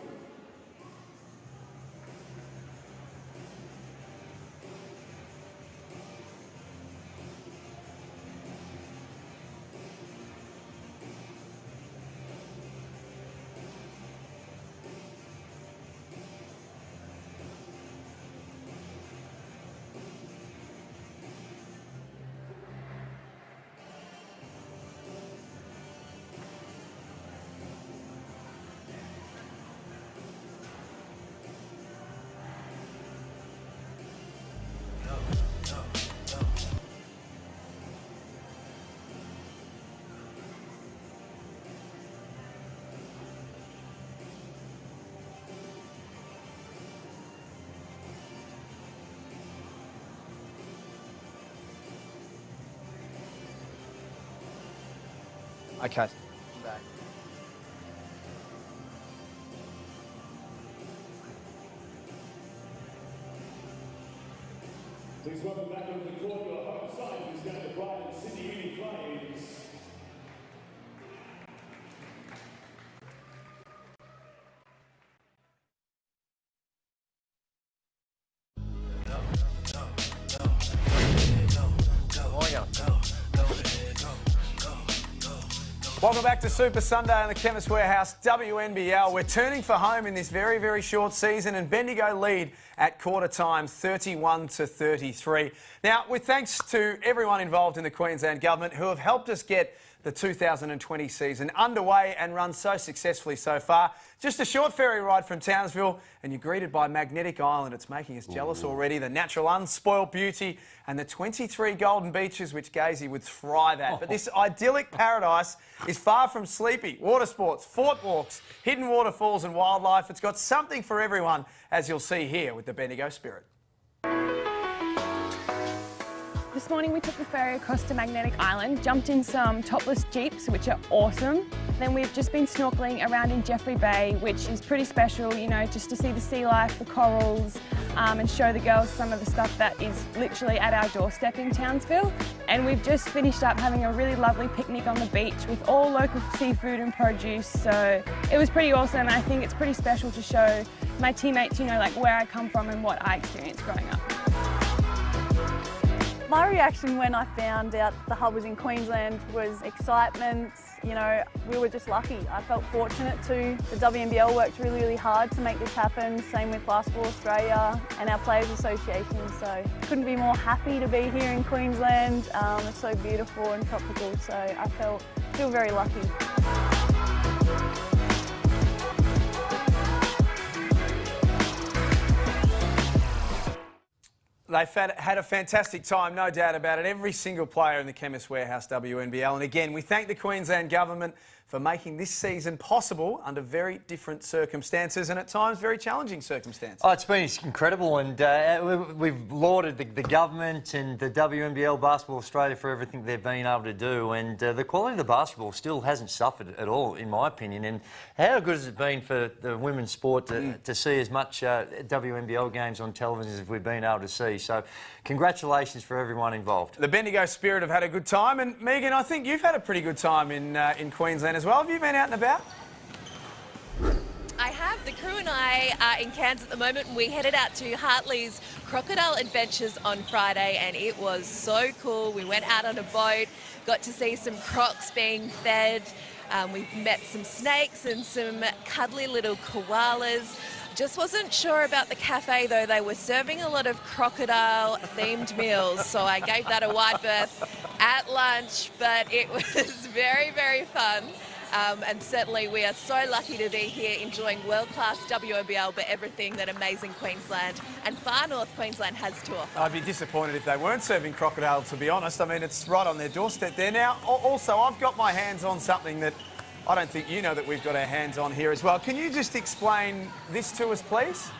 Okay. Back. Please welcome back over the court your home side, who's going to Brydens City Uni Flames. Welcome back to Super Sunday on the Chemist Warehouse WNBL. We're turning for home in this very, very short season, and Bendigo lead at quarter time 31-33. Now, with thanks to everyone involved in the Queensland Government who have helped us get the 2020 season underway and run so successfully so far. Just a short ferry ride from Townsville and you're greeted by Magnetic Island. It's making us jealous already. The natural unspoiled beauty and the 23 golden beaches which Gazy would thrive at. But this idyllic paradise is far from sleepy. Water sports, fort walks, hidden waterfalls and wildlife. It's got something for everyone, as you'll see here with the Bendigo Spirit. This morning we took the ferry across to Magnetic Island, jumped in some topless jeeps, which are awesome. Then we've just been snorkeling around in Jeffrey Bay, which is pretty special, you know, just to see the sea life, the corals, and show the girls some of the stuff that is literally at our doorstep in Townsville. And we've just finished up having a really lovely picnic on the beach with all local seafood and produce. So it was pretty awesome, and I think it's pretty special to show my teammates, you know, like where I come from and what I experienced growing up. My reaction when I found out the hub was in Queensland was excitement. You know, we were just lucky. I felt fortunate too. The WNBL worked really, really hard to make this happen. Same with Basketball Australia and our Players Association. So couldn't be more happy to be here in Queensland. It's so beautiful and tropical. So I feel very lucky. They've had a fantastic time, no doubt about it. Every single player in the Chemist Warehouse WNBL. And again, we thank the Queensland Government for making this season possible under very different circumstances and at times very challenging circumstances. Oh, it's been incredible, and we've lauded the government and the WNBL Basketball Australia for everything they've been able to do, and the quality of the basketball still hasn't suffered at all, in my opinion. And how good has it been for the women's sport to see as much WNBL games on television as we've been able to see? So congratulations for everyone involved. The Bendigo Spirit have had a good time, and Megan, I think you've had a pretty good time in Queensland as well. Have you been out and about? I have. The crew and I are in Cairns at the moment, and we headed out to Hartley's Crocodile Adventures on Friday, and it was so cool. We went out on a boat, got to see some crocs being fed. We've met some snakes and some cuddly little koalas. Just wasn't sure about the cafe though. They were serving a lot of crocodile themed meals, so I gave that a wide berth at lunch, but it was very, very fun. And certainly we are so lucky to be here enjoying world-class WNBL, but everything that amazing Queensland and far north Queensland has to offer. I'd be disappointed if they weren't serving crocodile, to be honest. I mean, it's right on their doorstep there. Now, also, I've got my hands on something that I don't think you know that we've got our hands on here as well. Can you just explain this to us, please?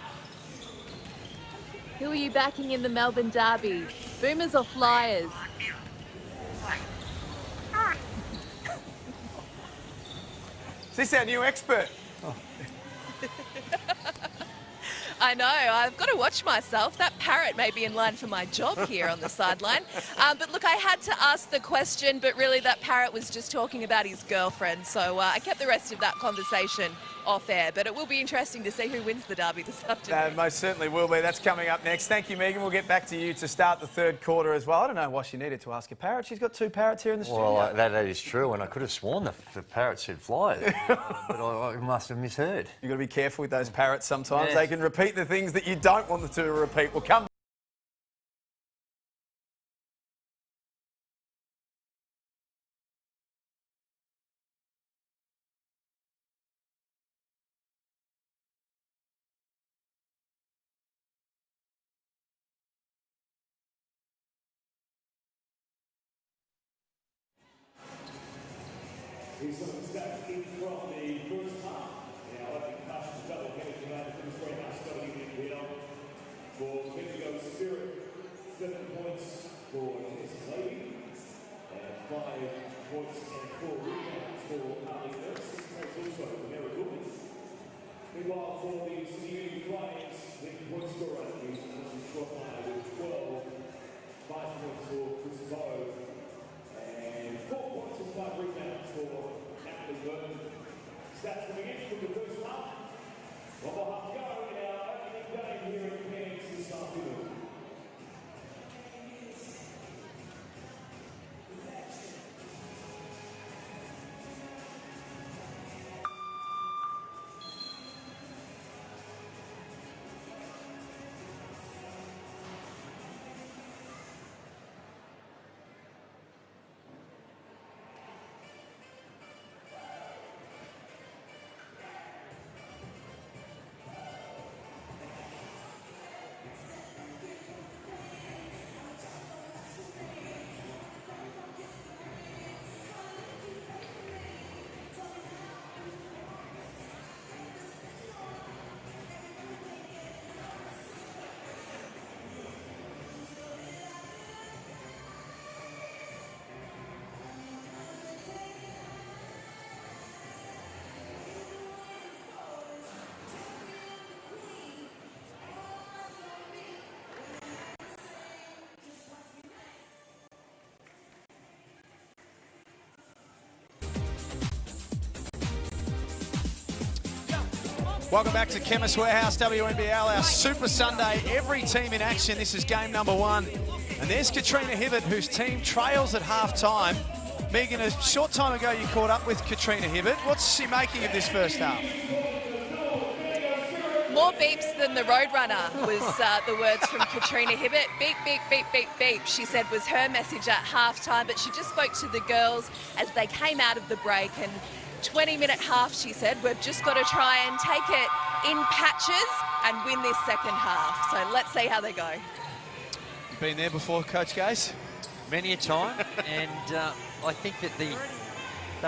Who are you backing in the Melbourne Derby? Boomers or Flyers? Is this our new expert? Oh. I know, I've got to watch myself. That parrot may be in line for my job here on the sideline. But look, I had to ask the question, but really that parrot was just talking about his girlfriend. So I kept the rest of that conversation off air. But it will be interesting to see who wins the derby this afternoon. Most certainly will be. That's coming up next. Thank you, Megan. We'll get back to you to start the third quarter as well. I don't know why she needed to ask a parrot. She's got two parrots here in the studio. Well, that is true, and I could have sworn the parrot said fly, but I must have misheard. You've got to be careful with those parrots sometimes. Yes. They can repeat the things that you don't want them to repeat. We'll come Here's some of the stats in from the first half. Now, opening pass to double headed tonight at Chemist Warehouse WNBL. For the Bendigo Spirit, 7 points for Tess Lady and 5 points and 4 rebounds for Carly Nurse. This takes also Mary Wilkins. Meanwhile, for the Sydney Flames, the point scorer is Austin Schrottmeyer with 12. 5 points for Chris Bowe. And 4 points and 5 rebounds for Natalie Burton. Stats coming in from the first half. One more half to go in our opening game here at Cairns this afternoon. Welcome back to Chemist Warehouse WNBL, our Super Sunday. Every team in action. This is game number 1. And there's Katrina Hibbert, whose team trails at half-time. Megan, a short time ago you caught up with Katrina Hibbert. What's she making of this first half? More beeps than the Roadrunner was the words from Katrina Hibbert. Beep, beep, beep, beep, beep, she said was her message at half-time. But she just spoke to the girls as they came out of the break. And 20-minute half, she said, we've just got to try and take it in patches and win this second half. So let's see how they go. You've been there before, Coach Gase? Many a time, and I think that they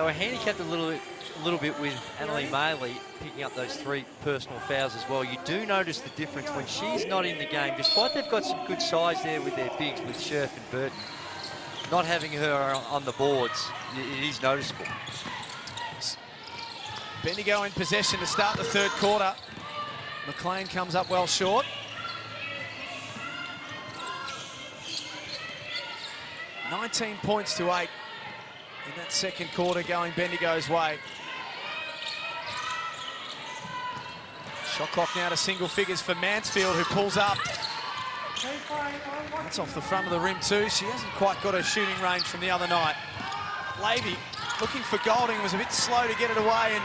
were handicapped a little bit with Annalie Maley picking up those 3 personal fouls as well. You do notice the difference when she's not in the game, despite they've got some good size there with their bigs, with Scherf and Burton. Not having her on the boards, it is noticeable. Bendigo in possession to start the third quarter. McLean comes up well short. $19 points to 8 in that second quarter going Bendigo's way. Shot clock now to single figures for Mansfield, who pulls up. That's off the front of the rim too. She hasn't quite got her shooting range from the other night. Levy looking for Golding, was a bit slow to get it away, and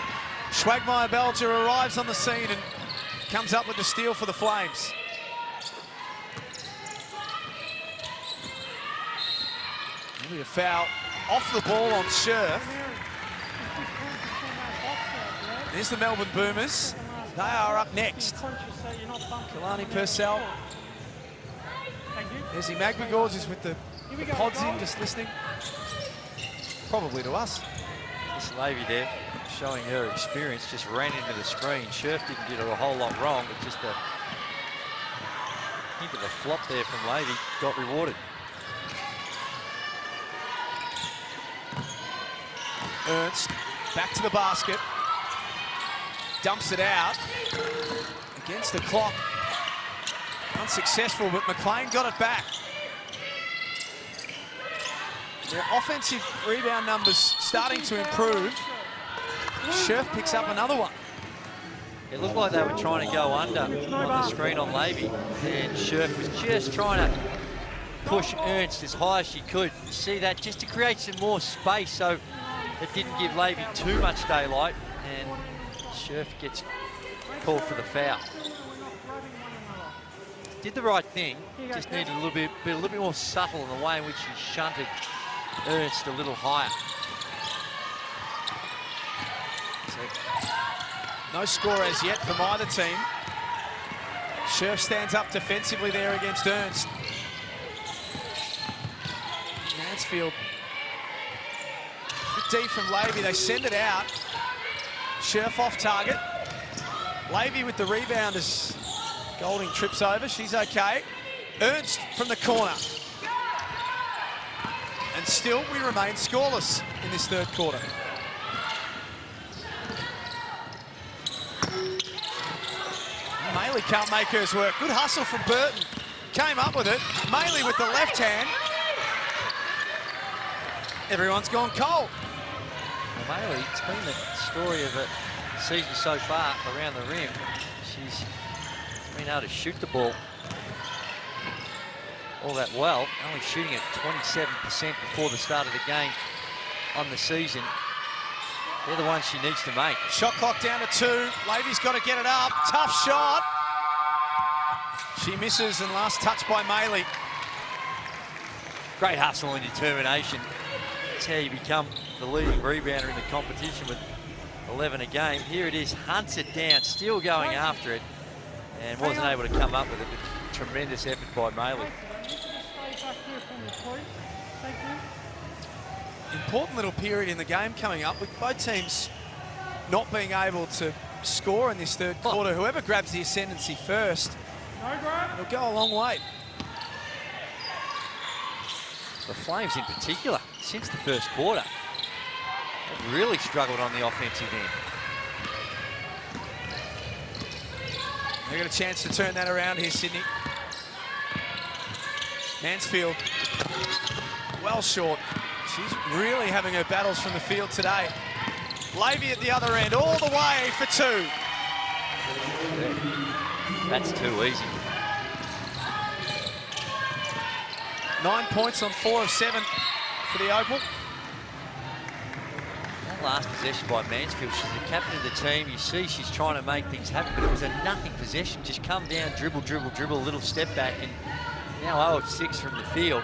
Schwagmeyer-Belger arrives on the scene and comes up with the steal for the Flames. Maybe a foul off the ball on Scherf. There's the Melbourne Boomers. They are up next. Kalani Purcell. There's the Magma-Gorges with the pods in, just listening. Probably to us. This Levy there, showing her experience, just ran into the screen. Scherf didn't get her a whole lot wrong, but just a hint of a flop there from Levy got rewarded. Ernst back to the basket. Dumps it out against the clock. Unsuccessful, but McLean got it back. Their offensive rebound numbers starting to improve. Scherf picks up another one. It looked like they were trying to go under on the screen on Levy, and Scherf was just trying to push Ernst as high as she could. You see that, just to create some more space, so it didn't give Levy too much daylight, and Scherf gets called for the foul. Did the right thing, just needed a little bit more subtle in the way in which she shunted Ernst a little higher. So, no score as yet from either team. Scherf stands up defensively there against Ernst. Mansfield. Good D from Levy, they send it out. Scherf off target. Levy with the rebound as Golding trips over, she's okay. Ernst from the corner. And still, we remain scoreless in this third quarter. Maley can't make hers work. Good hustle from Burton. Came up with it. Maley with the left hand. Everyone's gone cold. Well, Maley, it's been the story of the season so far around the rim. She's been able to shoot the ball all that well, only shooting at 27% before the start of the game on the season. They're the ones she needs to make. Shot clock down to 2. Lavy's got to get it up. Tough shot. She misses, and last touch by Maley. Great hustle and determination. That's how you become the leading rebounder in the competition with 11 a game. Here it is, hunts it down, still going after it, and wasn't able to come up with it. Tremendous effort by Maley. Important little period in the game coming up with both teams not being able to score in this third quarter. Whoever grabs the ascendancy first, it'll go a long way. The Flames in particular, since the first quarter, have really struggled on the offensive end. They got a chance to turn that around here, Sydney. Mansfield, well short. She's really having her battles from the field today. Lavy at the other end, all the way for 2. That's too easy. 9 points on 4 of 7 for the Opal. That last possession by Mansfield, she's the captain of the team. You see she's trying to make things happen, but it was a nothing possession. Just come down, dribble, dribble, dribble, a little step back, and now 0 of 6 from the field.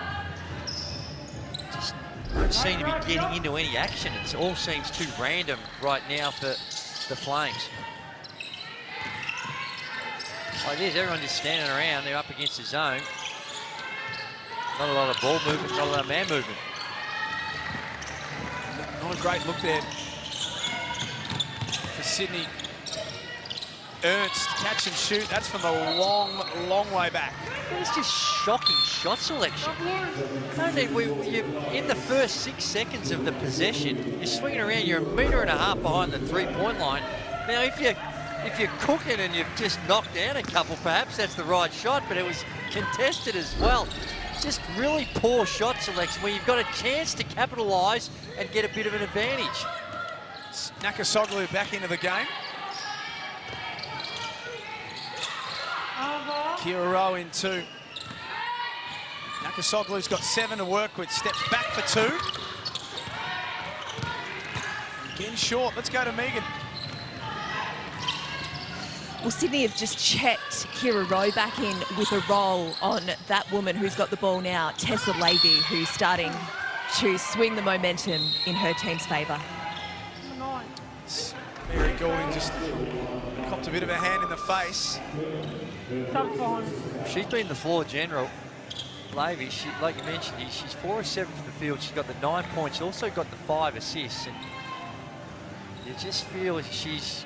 Just don't seem to be getting into any action. It all seems too random right now for the Flames. Like this, everyone just standing around. They're up against the zone. Not a lot of ball movement, not a lot of man movement. Not a great look there for Sydney. Ernst, catch and shoot. That's from a long, long way back. It's just shocking shot selection. You're in the first 6 seconds of the possession, you're swinging around, you're 1.5 meters behind the three-point line. Now, if you're cooking and you've just knocked down a couple, perhaps that's the right shot, but it was contested as well. Just really poor shot selection where you've got a chance to capitalise and get a bit of an advantage. Nakasoglu back into the game. Kira Rowe in 2. Nakasoglu's got 7 to work with, steps back for 2. Again short, let's go to Megan. Well, Sydney have just checked Kira Rowe back in with a roll on that woman who's got the ball now, Tessa Lavey, who's starting to swing the momentum in her team's favour. Mary Goulding just copped a bit of a hand in the face. She's been the floor general. Lavey, like you mentioned, she's 4 of 7 from the field. She's got the 9 points, also got the 5 assists. And you just feel she's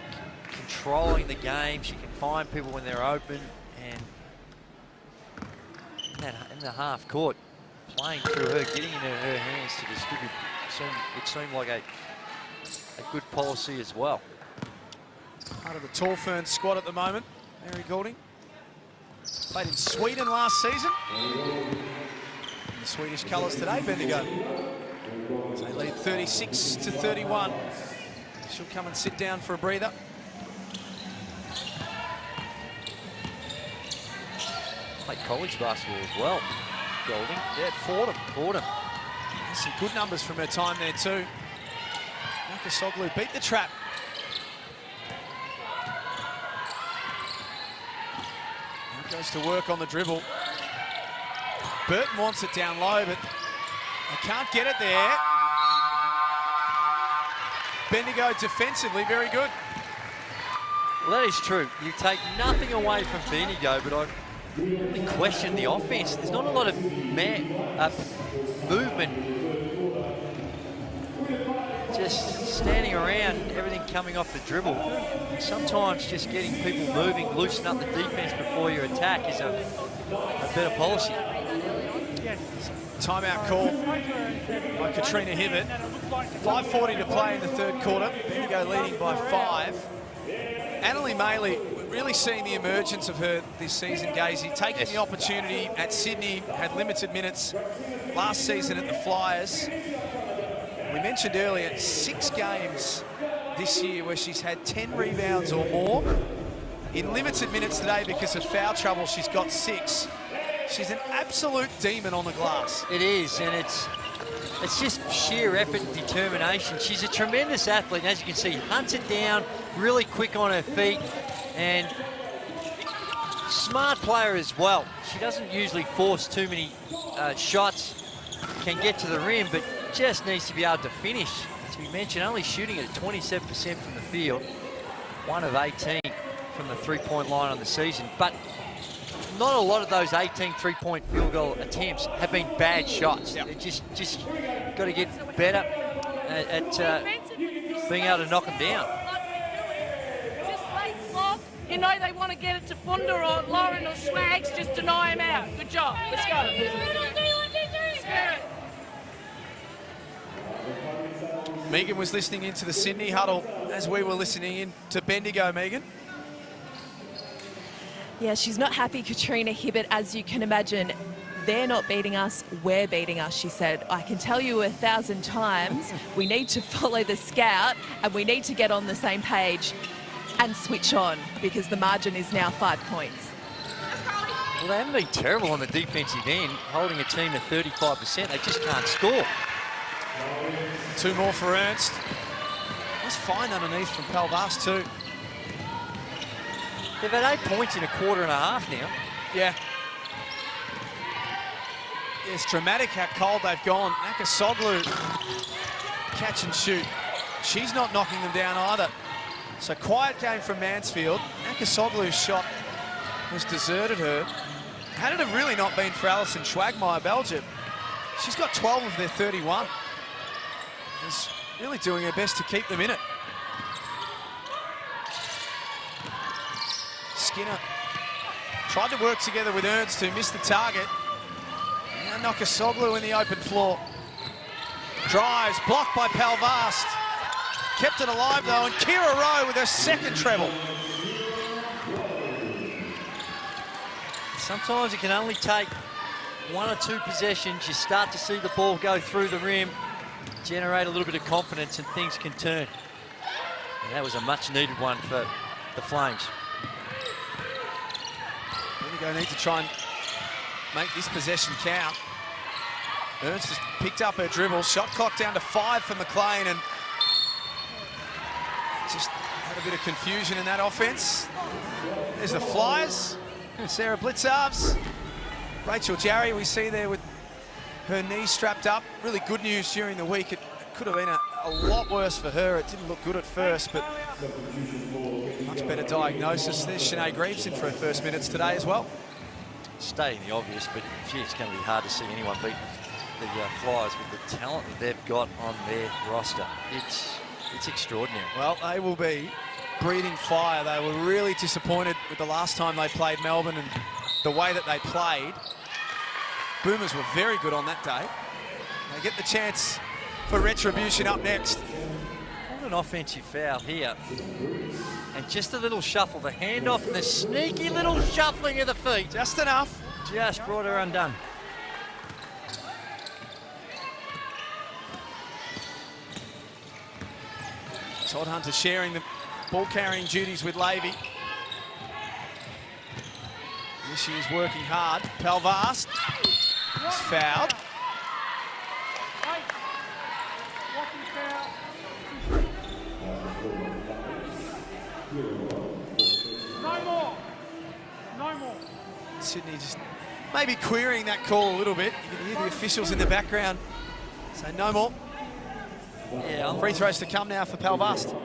controlling the game. She can find people when they're open, and in the half court, playing through her, getting into her hands to distribute. It seemed like a good policy as well. Part of the Tall Ferns squad at the moment, Mary Goulding. Played in Sweden last season. In the Swedish colours today, Bendigo. So they lead 36-31. She'll come and sit down for a breather. Played college basketball as well, Goulding. Yeah, Fordham. Some good numbers from her time there too. Nakasoglu beat the trap. And goes to work on the dribble. Burton wants it down low, but they can't get it there. Bendigo defensively very good. Well, that is true. You take nothing away from Bendigo, but I really question the offense. There's not a lot of movement. Just standing around, everything coming off the dribble. Sometimes just getting people moving, loosen up the defense before you attack is a better policy. Timeout call by Katrina Hibbert. 5:40 to play in the third quarter. Bendigo leading by 5. Annalie Maley, really seeing the emergence of her this season, Gazy. Taking the opportunity at Sydney, had limited minutes last season at the Flyers. We mentioned earlier, 6 games this year where she's had 10 rebounds or more. In limited minutes today because of foul trouble, she's got 6. She's an absolute demon on the glass. It is, and it's just sheer effort and determination. She's a tremendous athlete, and as you can see, hunts it down, really quick on her feet, and smart player as well. She doesn't usually force too many shots, can get to the rim, but just needs to be able to finish. As we mentioned, only shooting at 27% from the field, 1 of 18 from the three-point line on the season, but not a lot of those 18 three-point field goal attempts have been bad shots. They just got to get better at being able to knock them down. Just late flop. You know they want to get it to Funda or Lauren or Swags, just deny him out. Good job. Let's go. Megan was listening into the Sydney huddle as we were listening in to Bendigo, Megan. Yeah, she's not happy, Katrina Hibbert, as you can imagine. They're not beating us, we're beating us, she said. I can tell you 1,000 times, we need to follow the scout and we need to get on the same page and switch on because the margin is now 5 points. Well, they haven't been terrible on the defensive end, holding a team at 35%. They just can't score. 2 more for Ernst. That's fine underneath from Palvas too. They've had 8 points in a quarter and a half now. Yeah. It's dramatic how cold they've gone. Akasoglu, catch and shoot. She's not knocking them down either. So quiet game from Mansfield. Akasoglu's shot has deserted her. Had it have really not been for Alison Schwagmeyer, Belgium, she's got 12 of their 31. She's really doing her best to keep them in it. Skinner tried to work together with Ernst, who missed the target. Now Nakasoglu in the open floor. Drives, blocked by Palvast. Kept it alive though, and Kira Rowe with her second treble. Sometimes it can only take 1 or 2 possessions. You start to see the ball go through the rim, generate a little bit of confidence, and things can turn. And that was a much needed one for the Flames. Bendigo need to try and make this possession count. Ernst has picked up her dribble. Shot clock down to 5 for McLean, and just had a bit of confusion in that offense. There's the Flyers. Sarah Blitzarves. Rachel Jarry we see there with her knee strapped up. Really good news during the week. It could have been a lot worse for her. It didn't look good at first, but much better diagnosis. There's Sinead Greaves in for her first minutes today as well. Stating the obvious, but gee, it's going to be hard to see anyone beat the Flyers with the talent that they've got on their roster. It's extraordinary. Well, they will be breathing fire. They were really disappointed with the last time they played Melbourne and the way that they played. Boomers were very good on that day. They get the chance for retribution up next. An offensive foul here. And just a little shuffle, the handoff and the sneaky little shuffling of the feet. Just enough. Just brought her undone. Todd Hunter sharing the ball-carrying duties with Levy. Here she is working hard. Palvast is fouled. No more. Sydney just maybe querying that call a little bit. You can hear the officials in the background say no more. Yeah, free throws to come now for Palvast.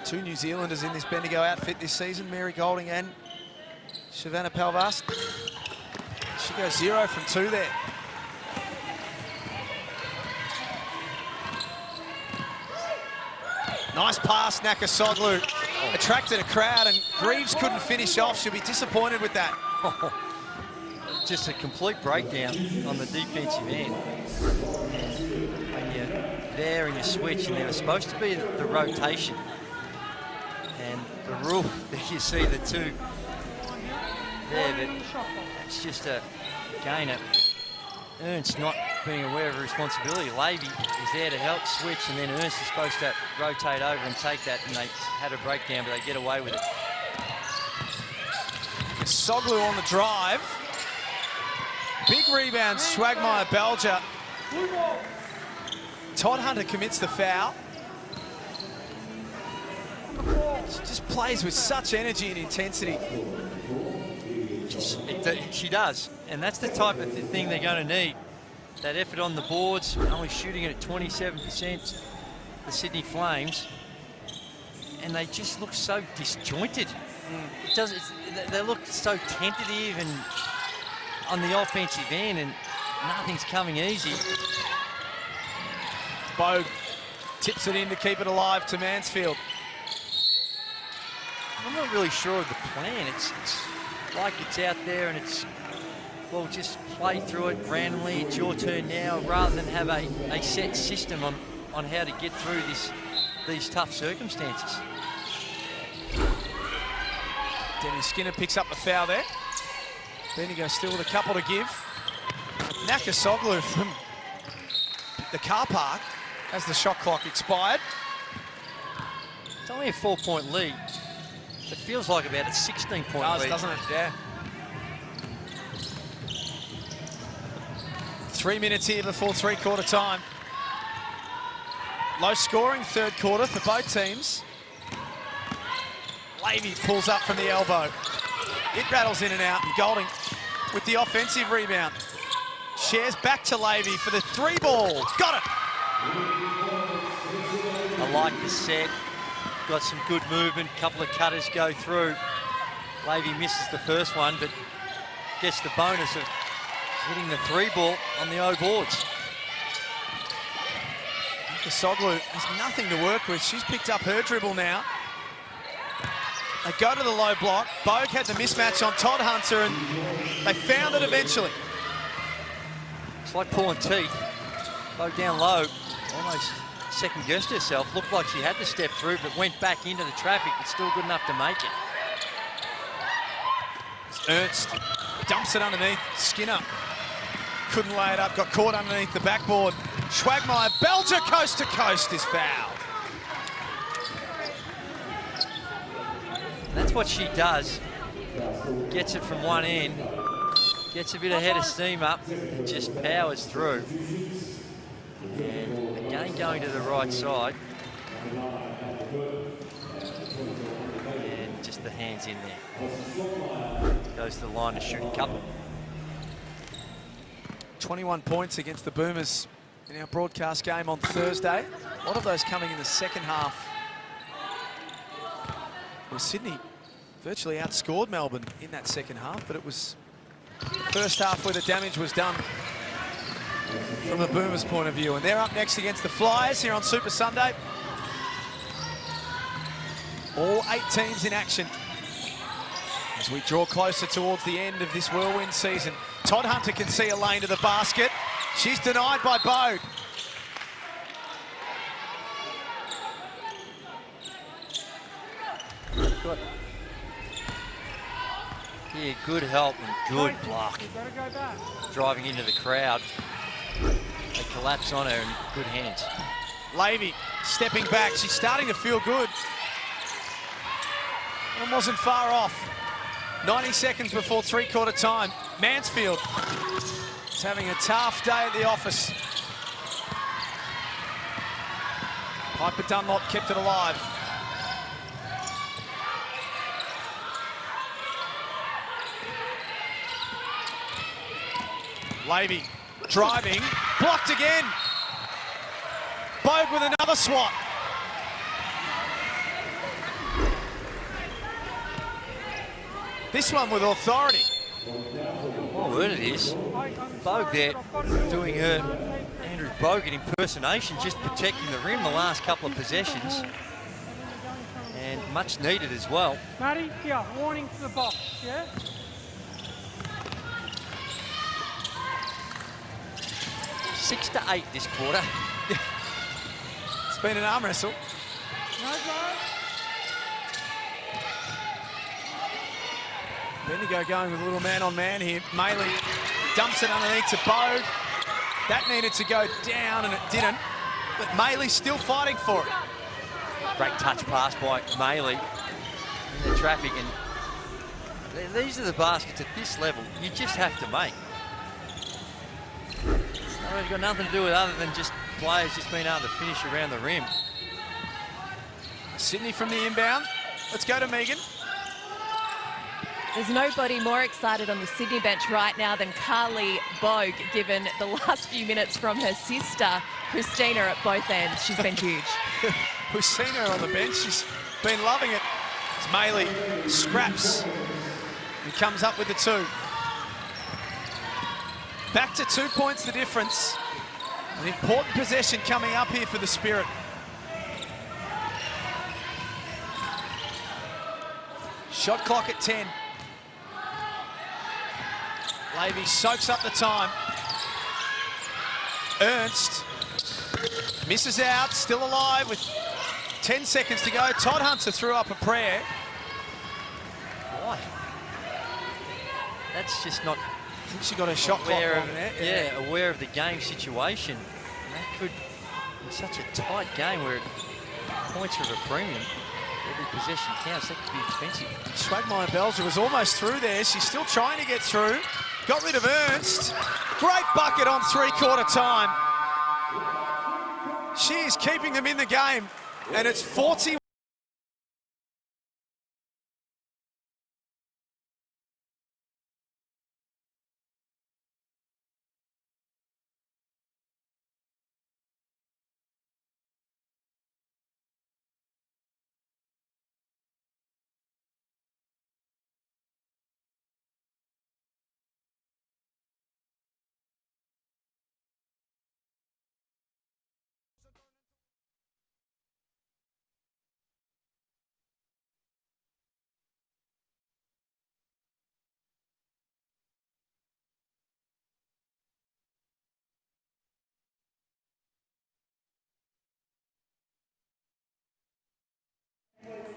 Two New Zealanders in this Bendigo outfit this season, Mary Golding and Savannah Palvast. She goes 0 from 2 there. Nice pass, Nakasoglu. Attracted a crowd, and Greaves couldn't finish off. She'll be disappointed with that. Just a complete breakdown on the defensive end. And when you're there and you switch, and there was supposed to be the rotation. And the rule that you see the two there, but it's just again, Ernst not being aware of her responsibility. Levy is there to help switch, and then Ernst is supposed to rotate over and take that, and they had a breakdown, but they get away with it. Soglu on the drive. Big rebound, Swagmeyer-Belger. Todd Hunter commits the foul. She just plays with such energy and intensity. She does, and that's the type of thing they're going to need. That effort on the boards, only shooting it at 27%, the Sydney Flames, and they just look so disjointed. They look so tentative and on the offensive end, and nothing's coming easy. Bogue tips it in to keep it alive to Mansfield. I'm not really sure of the plan. It's like it's out there and it's, well, just play through it randomly. It's your turn now, rather than have a set system on how to get through these tough circumstances. Denny Skinner picks up the foul there. Bendigo still with a couple to give. Nakasoglu from the car park as the shot clock expired. It's only a 4-point lead. It feels like about a 16-point lead. Doesn't it? Yeah. 3 minutes here before three-quarter time. Low scoring third quarter for both teams. Levy pulls up from the elbow. It rattles in and out, and Golding with the offensive rebound. Shares back to Levy for the three ball. Got it! I like the set. Got some good movement. Couple of cutters go through. Levy misses the first one, but gets the bonus of hitting the three ball on the O boards. Nakasoglu has nothing to work with. She's picked up her dribble now. They go to the low block. Bogue had the mismatch on Todd Hunter, and they found it eventually. It's like pulling teeth. Bogue down low, almost second-guessed herself. Looked like she had to step through, but went back into the traffic, but still good enough to make it. Ernst dumps it underneath. Skinner couldn't lay it up, got caught underneath the backboard. Swagmeyer-Belger coast to coast is fouled. That's what she does. Gets it from one end, gets a bit of head of steam up, and just powers through. And again going to the right side. And just the hands in there. Goes to the line to shoot a couple. 21 points against the Boomers in our broadcast game on Thursday. A lot of those coming in the second half, where Sydney virtually outscored Melbourne in that second half, but it was the first half where the damage was done from a Boomers point of view. And they're up next against the Flyers here on Super Sunday. All 8 teams in action as we draw closer towards the end of this whirlwind season. Todd Hunter can see a lane to the basket. She's denied by Bogue. Good. Yeah, good help and good block. Driving into the crowd. They collapse on her in good hands. Levy stepping back. She's starting to feel good. And wasn't far off. 90 seconds before three-quarter time. Mansfield is having a tough day at the office. Piper Dunlop kept it alive. Levy driving, blocked again. Bogue with another swat. This one with authority. Oh, word it is. Bogue there doing her Andrew Bogut impersonation, just protecting the rim the last couple of possessions. and much needed as well. Matty, yeah, warning to the box, yeah? 6 to 8 this quarter. It's been an arm wrestle. No, bro. Bendigo going with a little man-on-man here. Maley dumps it underneath to Bogue. That needed to go down, and it didn't. But Maley's still fighting for it. Great touch pass by Maley in the traffic, and these are the baskets at this level you just have to make. It's got nothing to do with other than just players just being able to finish around the rim. Sydney from the inbound. Let's go to Megan. There's nobody more excited on the Sydney bench right now than Carly Bogue, given the last few minutes from her sister, Christina, at both ends. She's been huge. We've seen her on the bench. She's been loving it. As Maley scraps and comes up with the 2. Back to 2 points the difference. An important possession coming up here for the Spirit. Shot clock at 10. Lavey soaks up the time. Ernst misses out, still alive with 10 seconds to go. Todd Hunter threw up a prayer. Why? That's just not... I think she got a shot clock on there. Yeah, aware of the game situation. And that could, in such a tight game where points are of a premium, every possession counts, that could be expensive. Swagmeyer Belger was almost through there. She's still trying to get through. Got rid of Ernst. Great bucket on 3/4 time. She is keeping them in the game. And it's 40.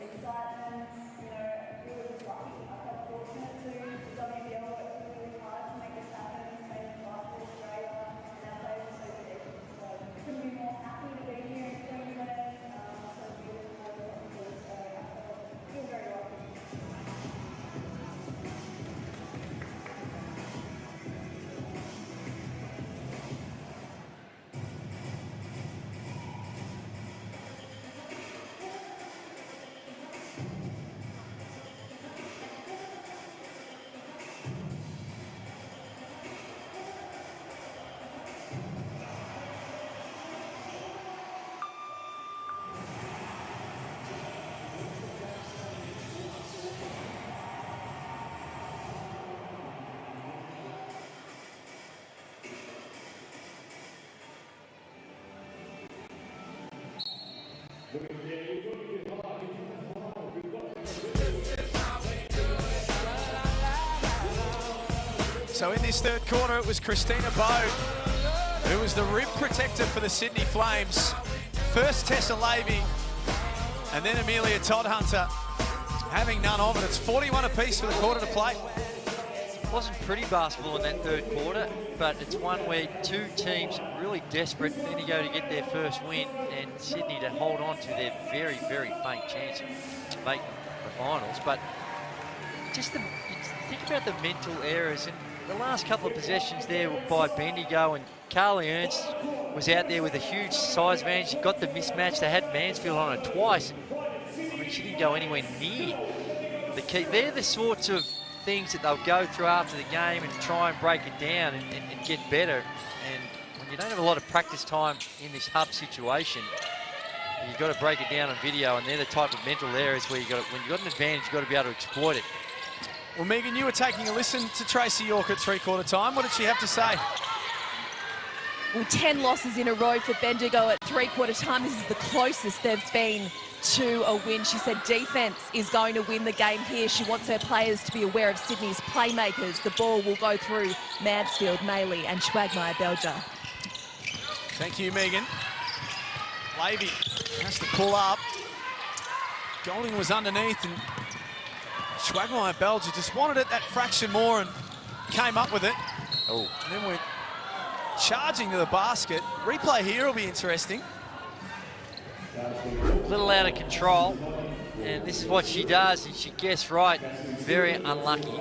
Excitement, you know, we were just lucky. I felt fortunate to the WNBL worked really hard to make this happen, made it possible for Australia, and our players are so good. So couldn't be more happy to be here in Queensland. So beautiful, so I feel very lucky. So in this 3rd quarter, it was Christina Bogue who was the rim protector for the Sydney Flames. First Tessa Lavey, and then Amelia Todd Hunter having none of it. It's 41 apiece for the quarter to play. It wasn't pretty basketball in that 3rd quarter, but it's one where 2 teams really desperate, Bendigo to get their first win and Sydney to hold on to their very, very faint chance of making the finals. But just think about the mental errors, and the last couple of possessions there by Bendigo, and Carly Ernst was out there with a huge size advantage. She got the mismatch. They had Mansfield on her twice. I mean, she didn't go anywhere near the key. They're the sorts of things that they'll go through after the game and try and break it down and get better. And when you don't have a lot of practice time in this hub situation, you've got to break it down on video, and they're the type of mental errors where when you've got an advantage, you've got to be able to exploit it. Well, Megan, you were taking a listen to Tracy York at 3/4 time. What did she have to say? Well, 10 losses in a row for Bendigo at three-quarter time. This is the closest they've been to a win. She said defence is going to win the game here. She wants her players to be aware of Sydney's playmakers. The ball will go through Mansfield, Maley and Schwagmeyer-Belger. Thank you, Megan. Levy has to pull up. Golding was underneath and Schwagmeyer-Belger just wanted it that fraction more and came up with it. Oh. And then we're charging to the basket. Replay here will be interesting. A little out of control, and this is what she does, and she guessed right. Very unlucky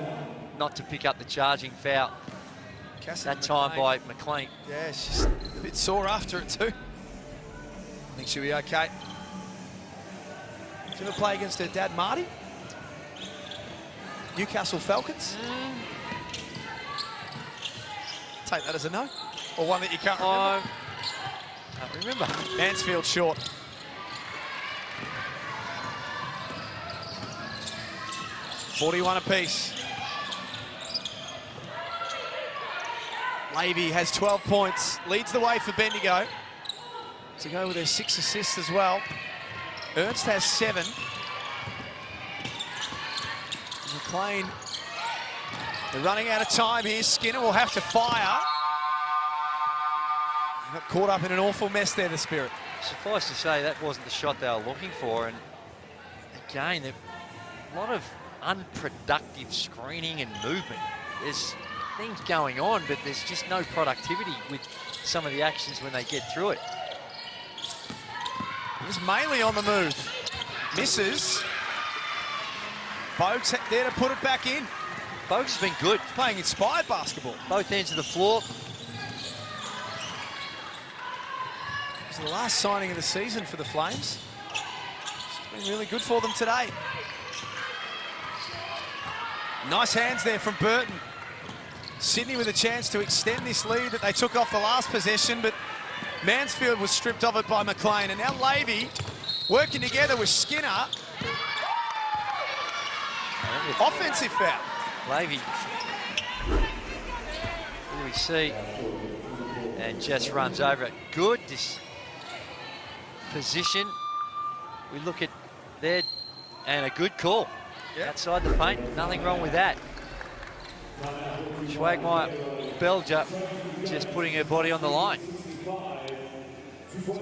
not to pick up the charging foul. That time by McLean. Yeah, she's a bit sore after it too. I think she'll be okay. She's going to play against her dad, Marty. Newcastle Falcons. Take that as a no, or one that you can't remember. Can't remember. Mansfield short. $41 apiece. Levy has 12 points, leads the way for Bendigo to go with her 6 assists as well. Ernst has 7. McLean, they're running out of time here. Skinner will have to fire. Got caught up in an awful mess there, the Spirit. Suffice to say, that wasn't the shot they were looking for. And again, a lot of unproductive screening and movement. There's things going on, but there's just no productivity with some of the actions when they get through it. There's Maley on the move. Misses. Bogues there to put it back in. Bogues has been good. He's playing inspired basketball. Both ends of the floor. It's the last signing of the season for the Flames. It's been really good for them today. Nice hands there from Burton. Sydney with a chance to extend this lead that they took off the last possession, but Mansfield was stripped of it by McLean. And now Levy working together with Skinner. Offensive foul. Levy. Here we see. And just runs over it. Good position. We look at there, and a good call. Yep. Outside the paint, nothing wrong with that. Schwagmeyer-Belger just putting her body on the line.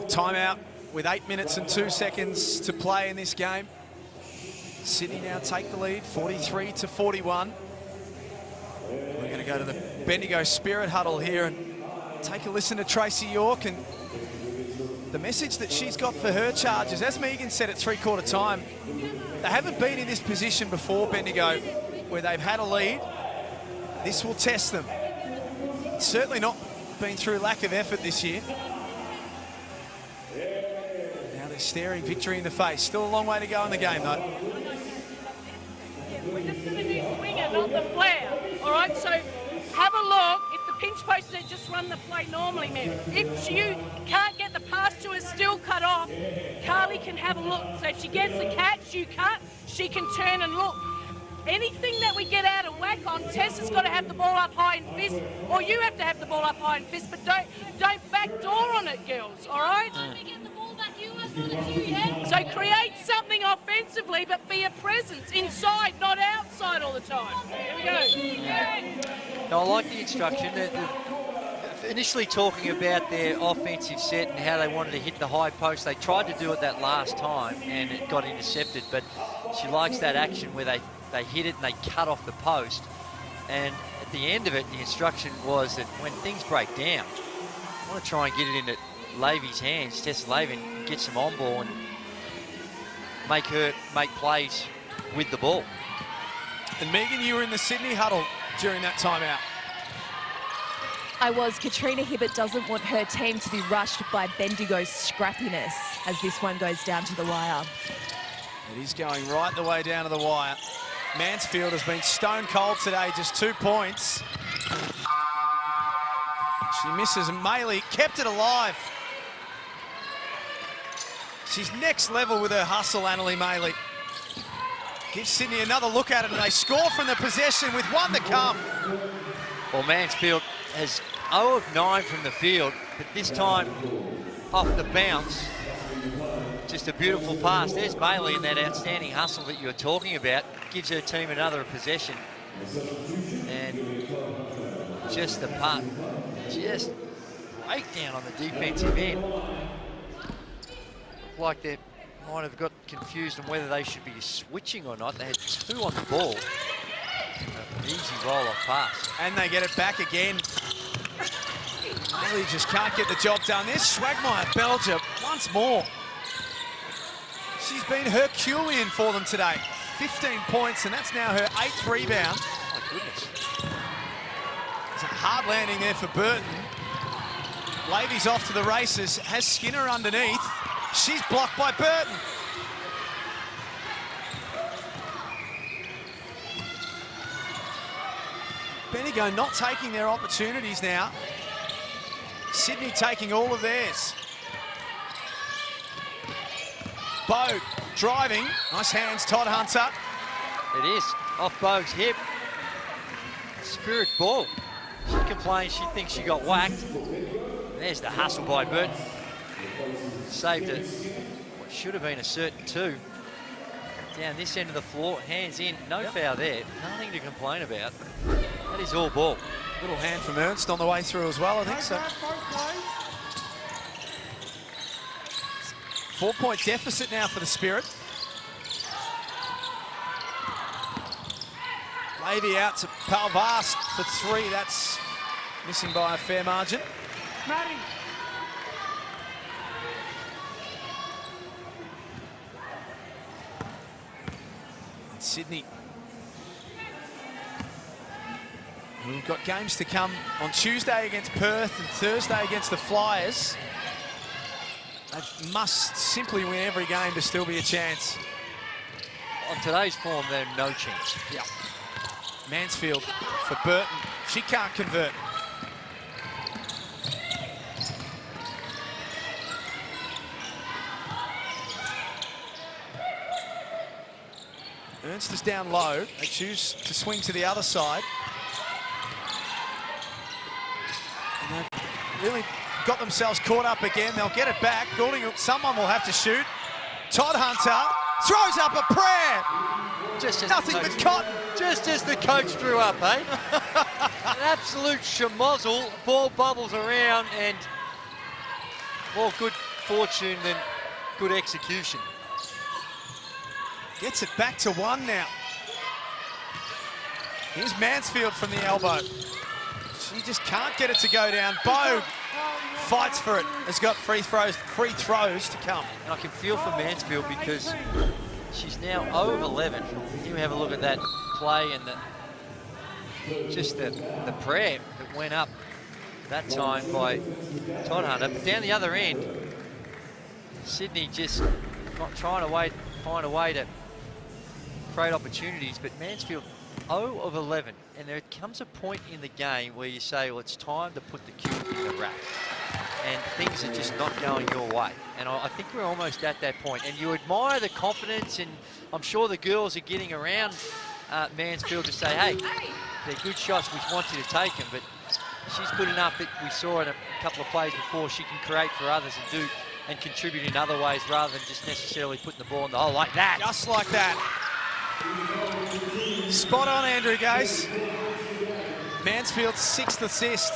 Timeout with 8 minutes and 2 seconds to play in this game. Sydney now take the lead, 43-41. We're going to go to the Bendigo Spirit huddle here and take a listen to Tracy York and the message that she's got for her charges. As Megan said at three-quarter time, they haven't been in this position before, Bendigo, where they've had a lead. This will test them. It's certainly not been through lack of effort this year. Now they're staring victory in the face. Still a long way to go in the game, though. We're just going to do swinger, not the flare. All right, so have a look. If the pinch post, they just run the play normally, man. If you can't get the pass to her, still cut off, Carly can have a look. So if she gets the catch, you cut, she can turn and look. Anything that we get out of whack on, Tess has got to have the ball up high and fist, or you have to have the ball up high and fist, but don't backdoor on it, girls, all right? So create something offensively, but be a presence inside, not outside all the time. Here we go. No, I like the instruction. They're initially talking about their offensive set and how they wanted to hit the high post. They tried to do it that last time and it got intercepted, but she likes that action where they hit it and they cut off the post. And at the end of it, the instruction was that when things break down, I want to try and get it into Levy's hands, Tess Levy, and get some on ball and make her make plays with the ball. And Megan, you were in the Sydney huddle during that timeout. I was. Katrina Hibbert doesn't want her team to be rushed by Bendigo's scrappiness as this one goes down to the wire. It is going right the way down to the wire. Mansfield has been stone cold today, just 2 points. She misses and Maley kept it alive. She's next level with her hustle, Annalie Maley. Gives Sydney another look at it and they score from the possession with one to come. Well, Mansfield has 0 of 9 from the field, but this time off the bounce. Just a beautiful pass. There's Bailey in that outstanding hustle that you were talking about. Gives her team another possession. And just the punt. Just breakdown on the defensive end. Like they might have got confused on whether they should be switching or not. They had 2 on the ball. An easy roll-off pass. And they get it back again. Bailey just can't get the job done. There's Schwagmeyer, Belgium, once more. She's been Herculean for them today. 15 points, and that's now her 8th rebound. Oh, my goodness. It's a hard landing there for Burton. Lavy's off to the races, has Skinner underneath. She's blocked by Burton. Bendigo not taking their opportunities now. Sydney taking all of theirs. Bogue driving. Nice hands, Todd Hunter. It is. Off Bogue's hip. Spirit ball. She complains she thinks she got whacked. There's the hustle by Burton. Saved it. What should have been a certain 2. Down this end of the floor, hands in. No foul there. Nothing to complain about. That is all ball. Little hand from Ernst on the way through as well, I think so. 4-point deficit now for the Spirit. Lavy out to Palvast for 3. That's missing by a fair margin. Maddie. And Sydney. We've got games to come on Tuesday against Perth and Thursday against the Flyers. They must simply win every game to still be a chance. On today's form, they're no chance. Yeah. Mansfield for Burton. She can't convert. Ernst is down low. They choose to swing to the other side. And they've really got themselves caught up again. They'll get it back. Goulding, someone will have to shoot. Todd Hunter throws up a prayer. Just as nothing but cotton. Just as the coach drew up, eh? An absolute schmozzle. Ball bubbles around, and more good fortune than good execution. Gets it back to 1 now. Here's Mansfield from the elbow. She just can't get it to go down. Bogue fights for it. Has got free throws to come. And I can feel for Mansfield because she's now 0 of 11. You have a look at that play and the prayer that went up that time by Todd Hunter. But down the other end, Sydney just not trying to find a way to create opportunities, but Mansfield 0 of 11, and there comes a point in the game where you say, well, it's time to put the cue in the rack, and things are just not going your way. And I think we're almost at that point, and you admire the confidence, and I'm sure the girls are getting around Mansfield to say, hey, they're good shots, we want you to take them, but she's good enough that we saw in a couple of plays before she can create for others and contribute in other ways rather than just necessarily putting the ball in the hole like that. Just like that. Spot on, Andrew Gase. Mansfield's 6th assist.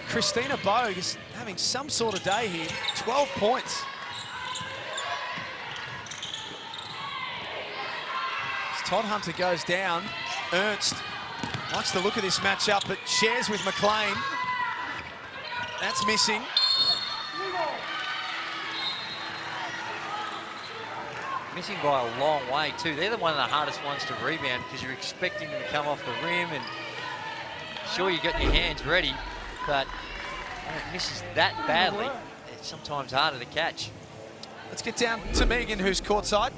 Christina Bogue is having some sort of day here. 12 points. As Todd Hunter goes down, Ernst likes the look of this matchup, but shares with McLean. That's missing. Missing by a long way too. They're one of the hardest ones to rebound because you're expecting them to come off the rim, and sure, you got your hands ready, but when it misses that badly, it's sometimes harder to catch. Let's get down to Megan, who's courtside.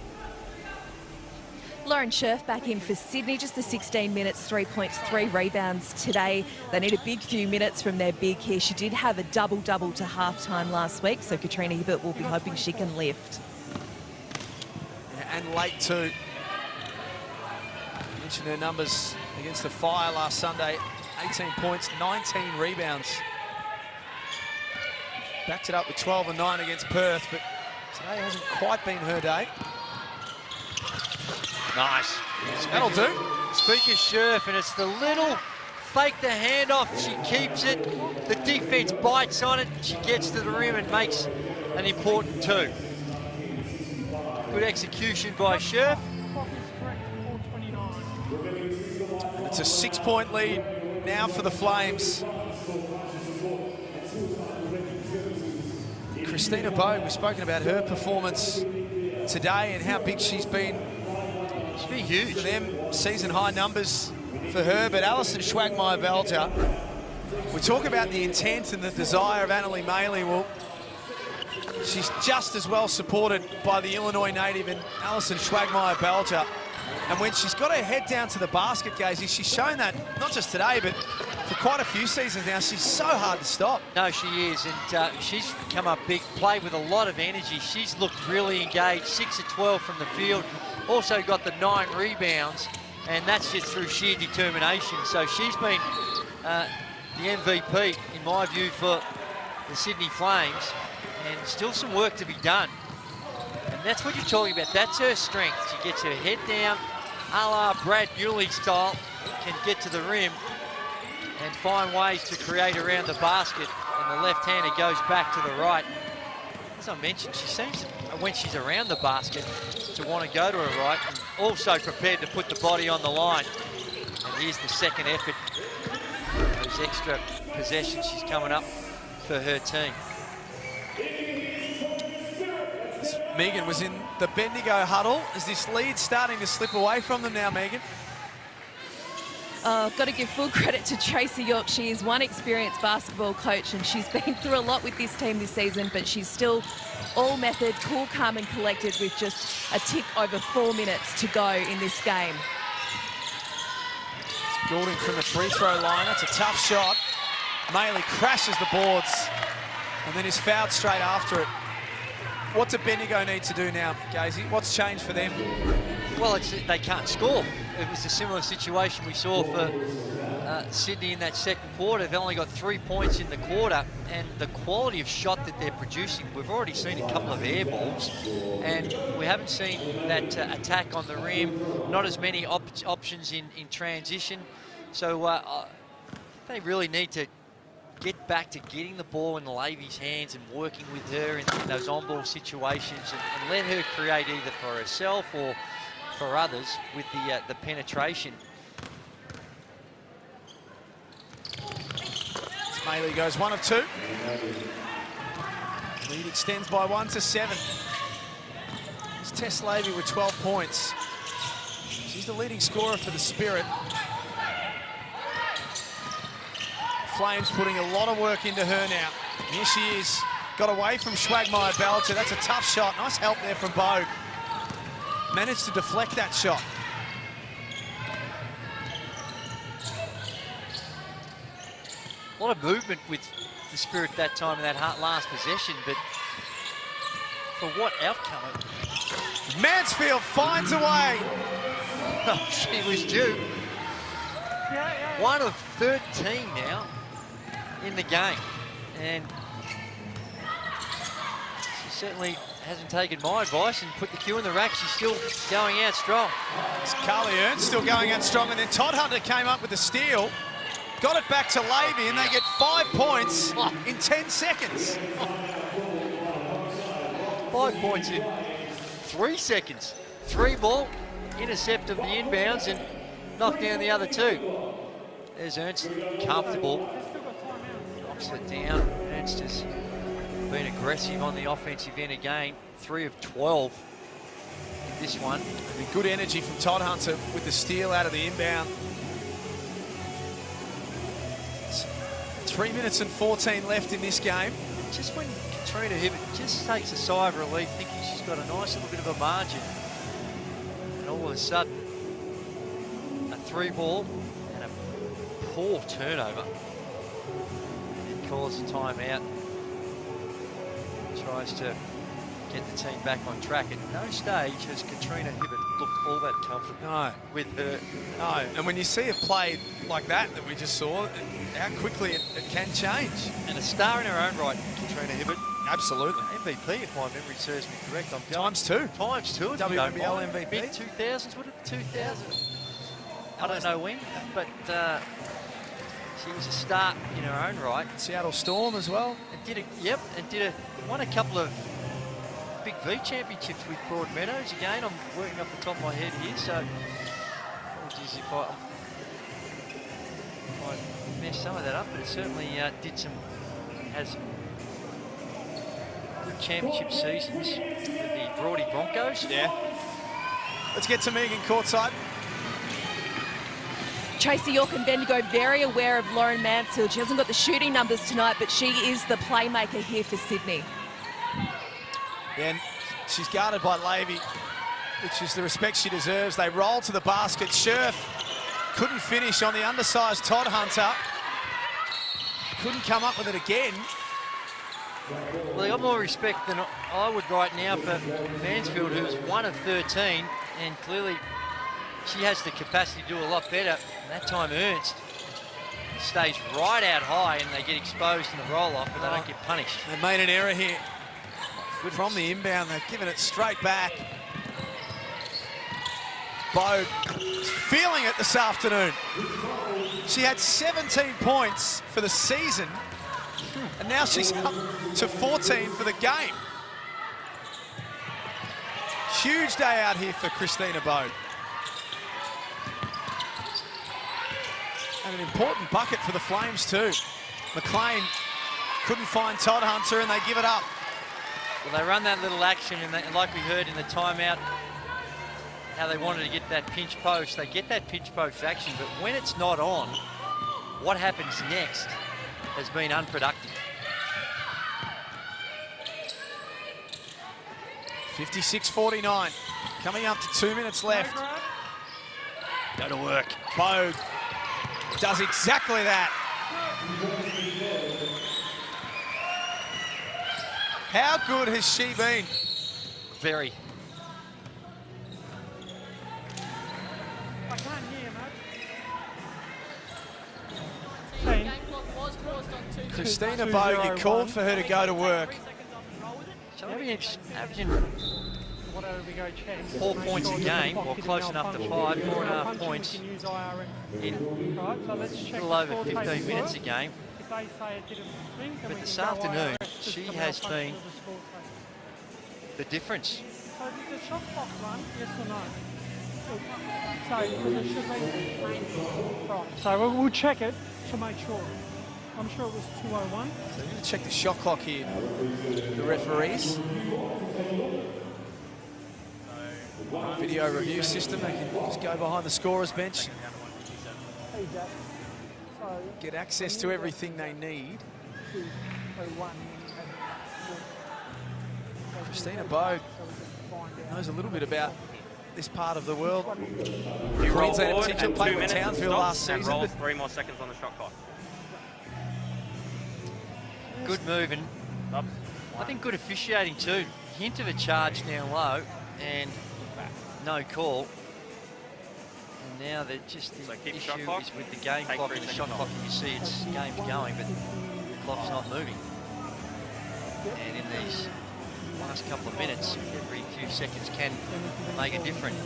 Lauren Scherf back in for Sydney, just the 16 minutes, 3 points, 3 rebounds today. They need a big few minutes from their big here. She did have a double-double to halftime last week, so Katrina Hibbert will be hoping she can lift. And late too. I mentioned her numbers against the Fire last Sunday. 18 points, 19 rebounds. Backed it up with 12 and 9 against Perth, but today hasn't quite been her day. Nice. That'll do. Speaking of Scherf, and it's the little fake the handoff. She keeps it. The defense bites on it. She gets to the rim and makes an important two. Good execution by Scherf. It's a 6-point lead now for the Flames. Christina Bogue, we've spoken about her performance today and how big she's been. She's been huge. For them, season high numbers for her, but Alison Schwagmeyer-Belcher, we talk about the intent and the desire of Annalie Maley. Well, she's just as well supported by the Illinois native and Alison Schwagmeyer-Belcher. And when she's got her head down to the basket, Gazy, she's shown that not just today, but for quite a few seasons now. She's so hard to stop. No, she is, and she's come up big, played with a lot of energy. She's looked really engaged, 6 of 12 from the field. Also got the 9 rebounds, and that's just through sheer determination. So she's been the MVP, in my view, for the Sydney Flames, and still some work to be done. And that's what you're talking about. That's her strength. She gets her head down, a la Brad Bewley style, can get to the rim and find ways to create around the basket. And the left-hander goes back to the right. As I mentioned, she seems, when she's around the basket, to want to go to her right, and also prepared to put the body on the line. And here's the second effort. Those extra possessions she's coming up for her team. Megan was in the Bendigo huddle. Is this lead starting to slip away from them now, Megan? Got to give full credit to Tracy York. She is one experienced basketball coach, and she's been through a lot with this team this season, but she's still all method, cool, calm and collected with just a tick over 4 minutes to go in this game. Goulding from the free throw line. That's a tough shot. Maley crashes the boards and then is fouled straight after it. What do Bendigo need to do now, Gazy? What's changed for them? Well, they can't score. It was a similar situation we saw for Sydney in that second quarter. They've only got 3 points in the quarter, and the quality of shot that they're producing, we've already seen a couple of air balls, and we haven't seen that attack on the rim, not as many options in transition. So they really need to get back to getting the ball in Lavy's hands and working with her in those on-ball situations, and let her create either for herself or for others with the penetration. Maley goes 1 of 2. Lead extends by 1 to 7. It's Tess Lavy with 12 points. She's the leading scorer for the Spirit. Flames putting a lot of work into her now. Here she is. Got away from Schwagmeyer-Belcher. That's a tough shot. Nice help there from Bogue. Managed to deflect that shot. A lot of movement with the Spirit that time in that last possession, but for what outcome? Mansfield finds a way. Oh, she was due. 1 of 13 now in the game, and she certainly hasn't taken my advice and put the cue in the rack. She's still going out strong. It's Carly Ernst still going out strong, and then Todd Hunter came up with the steal, got it back to Lavy, and they get 5 points in 10 seconds. 5 points in 3 seconds. 3 ball, intercept of the inbounds, and knock down the other 2. There's Ernst, comfortable. Knocks it down. Ernst has been aggressive on the offensive end again. 3 of 12 in this one. And good energy from Todd Hunter with the steal out of the inbound. 3 minutes and 14 left in this game. Just when Katrina Hibbert just takes a sigh of relief, thinking she's got a nice little bit of a margin, and all of a sudden, a 3 ball and a poor turnover. And calls a timeout. Tries to get the team back on track. At no stage has Katrina Hibbert looked all that comfortable with her. No, and when you see a play like that we just saw, how quickly it can change. And a star in her own right, Katrina Hibbert. Absolutely. MVP, if my memory serves me correct. I'm Times two. Times two. WNBL MVP. Mid-2000s, would it? 2000. I don't know when, but she was a star in her own right. Seattle Storm as well. And won a couple of Big V championships with Broadmeadows. Again, I'm working off the top of my head here, so apologies if I messed some of that up, but it certainly has some good championship seasons with the Broady Broncos. Yeah. Let's get to Megan courtside. Tracy York and Bendigo very aware of Lauren Mansfield. She hasn't got the shooting numbers tonight, but she is the playmaker here for Sydney. And she's guarded by Levy, which is the respect she deserves. They roll to the basket. Scherf couldn't finish on the undersized Todd Hunter. Couldn't come up with it again. Well, they got more respect than I would right now for Mansfield, who's 1 of 13, and clearly she has the capacity to do a lot better. And that time Ernst stays right out high and they get exposed in the roll-off, but they don't get punished. They made an error here. From the inbound, they've given it straight back. Bode is feeling it this afternoon. She had 17 points for the season, and now she's up to 14 for the game. Huge day out here for Christina Bode. And an important bucket for the Flames too. McLean couldn't find Todd Hunter and they give it up. Well, they run that little action, and like we heard in the timeout, how they wanted to get that pinch post. They get that pinch post action, but when it's not on, what happens next has been unproductive. 56-49. Coming up to 2 minutes left. Go to work. Bode does exactly that. How good has she been? Very. I can't hear, mate. Christina Bode, you called for her to go to work. So averaging 4 points a game, or close enough to 4.5 points in a little over 15 minutes a game. But this afternoon, she has been the difference. So did the shot clock run, yes or no? So it should be right. So we'll check it to make sure. I'm sure it was 2:01. So we're going to check the shot clock here. The referees. Video review system. They can just go behind the scorer's bench. Get access to everything they need. Christina Bode knows a little bit about this part of the world. Queensland in particular played with Townsville last season. Roll 3 more seconds on the shot clock. Good move, and I think good officiating too. Hint of a charge down low and no call. And now they're just the issue is with the game clock and the shot clock. You see it's game's going, but the clock's not moving. And in these last couple of minutes, every few seconds can make a difference.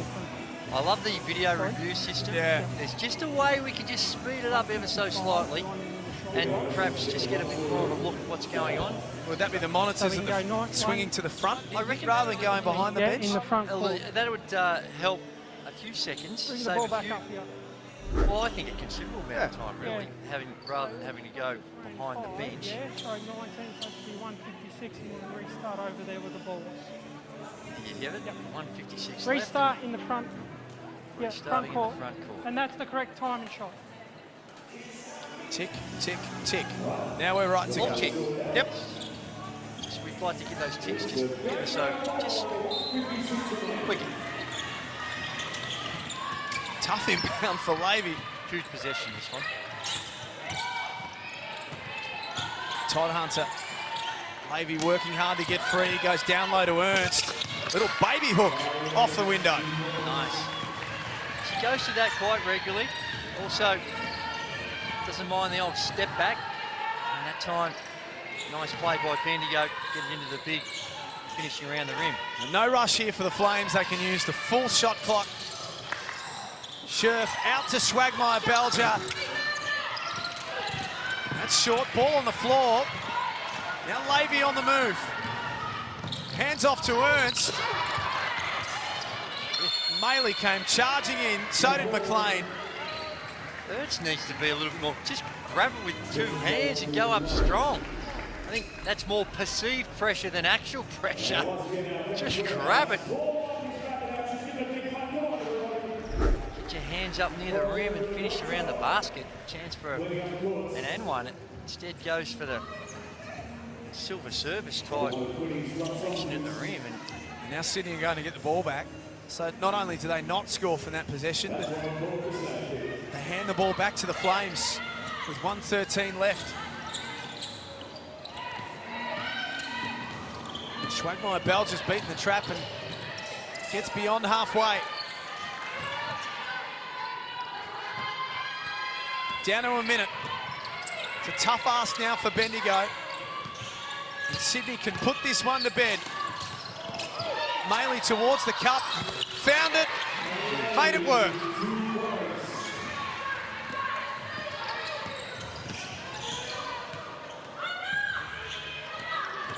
I love the video review system. Yeah. There's just a way we can just speed it up ever so slightly and perhaps just get a bit more of a look at what's going on. Would that be the monitors swinging to the front, I reckon, rather than going behind the bench? In the front court. That would help a few seconds. Bring the ball back up here. Well, I think a considerable amount of time, really, rather than having to go behind the bench. Yeah, sorry, 19, so it should be 156. You want to restart over there with the ball. You have it? Yep. 156 Restart in the front. Yeah, front in court. the front court. And that's the correct time and shot. Tick, tick, tick. Now we're right to go. Tick. Yep. We'd like to get those ticks just quicker. Tough inbound for Levy. Huge possession, this one. Todd Hunter Levy working hard to get free, goes down low to Ernst. Little baby hook off the window. Nice. She goes to that quite regularly. Also, doesn't mind the old step back. And that time, nice play by Bendigo, getting into the big, finishing around the rim. And no rush here for the Flames. They can use the full shot clock. Scherf out to Swagmeyer Belger. That's short, ball on the floor. Now Levy on the move. Hands off to Ernst. Maley came charging in, so did McLean. Ernst needs to be a little bit more, just grab it with two hands and go up strong. I think that's more perceived pressure than actual pressure. Just grab it. Get your hands up near the rim and finish around the basket. Chance for an and one. It instead goes for the silver service type action at the rim. And now Sydney are going to get the ball back. So not only do they not score from that possession, but they hand the ball back to the Flames with 1:13 left. Swagmeyer Belger's beaten the trap and gets beyond halfway. Down to a minute. It's a tough ask now for Bendigo. And Sydney can put this one to bed. Maley towards the cup. Found it. Made it work.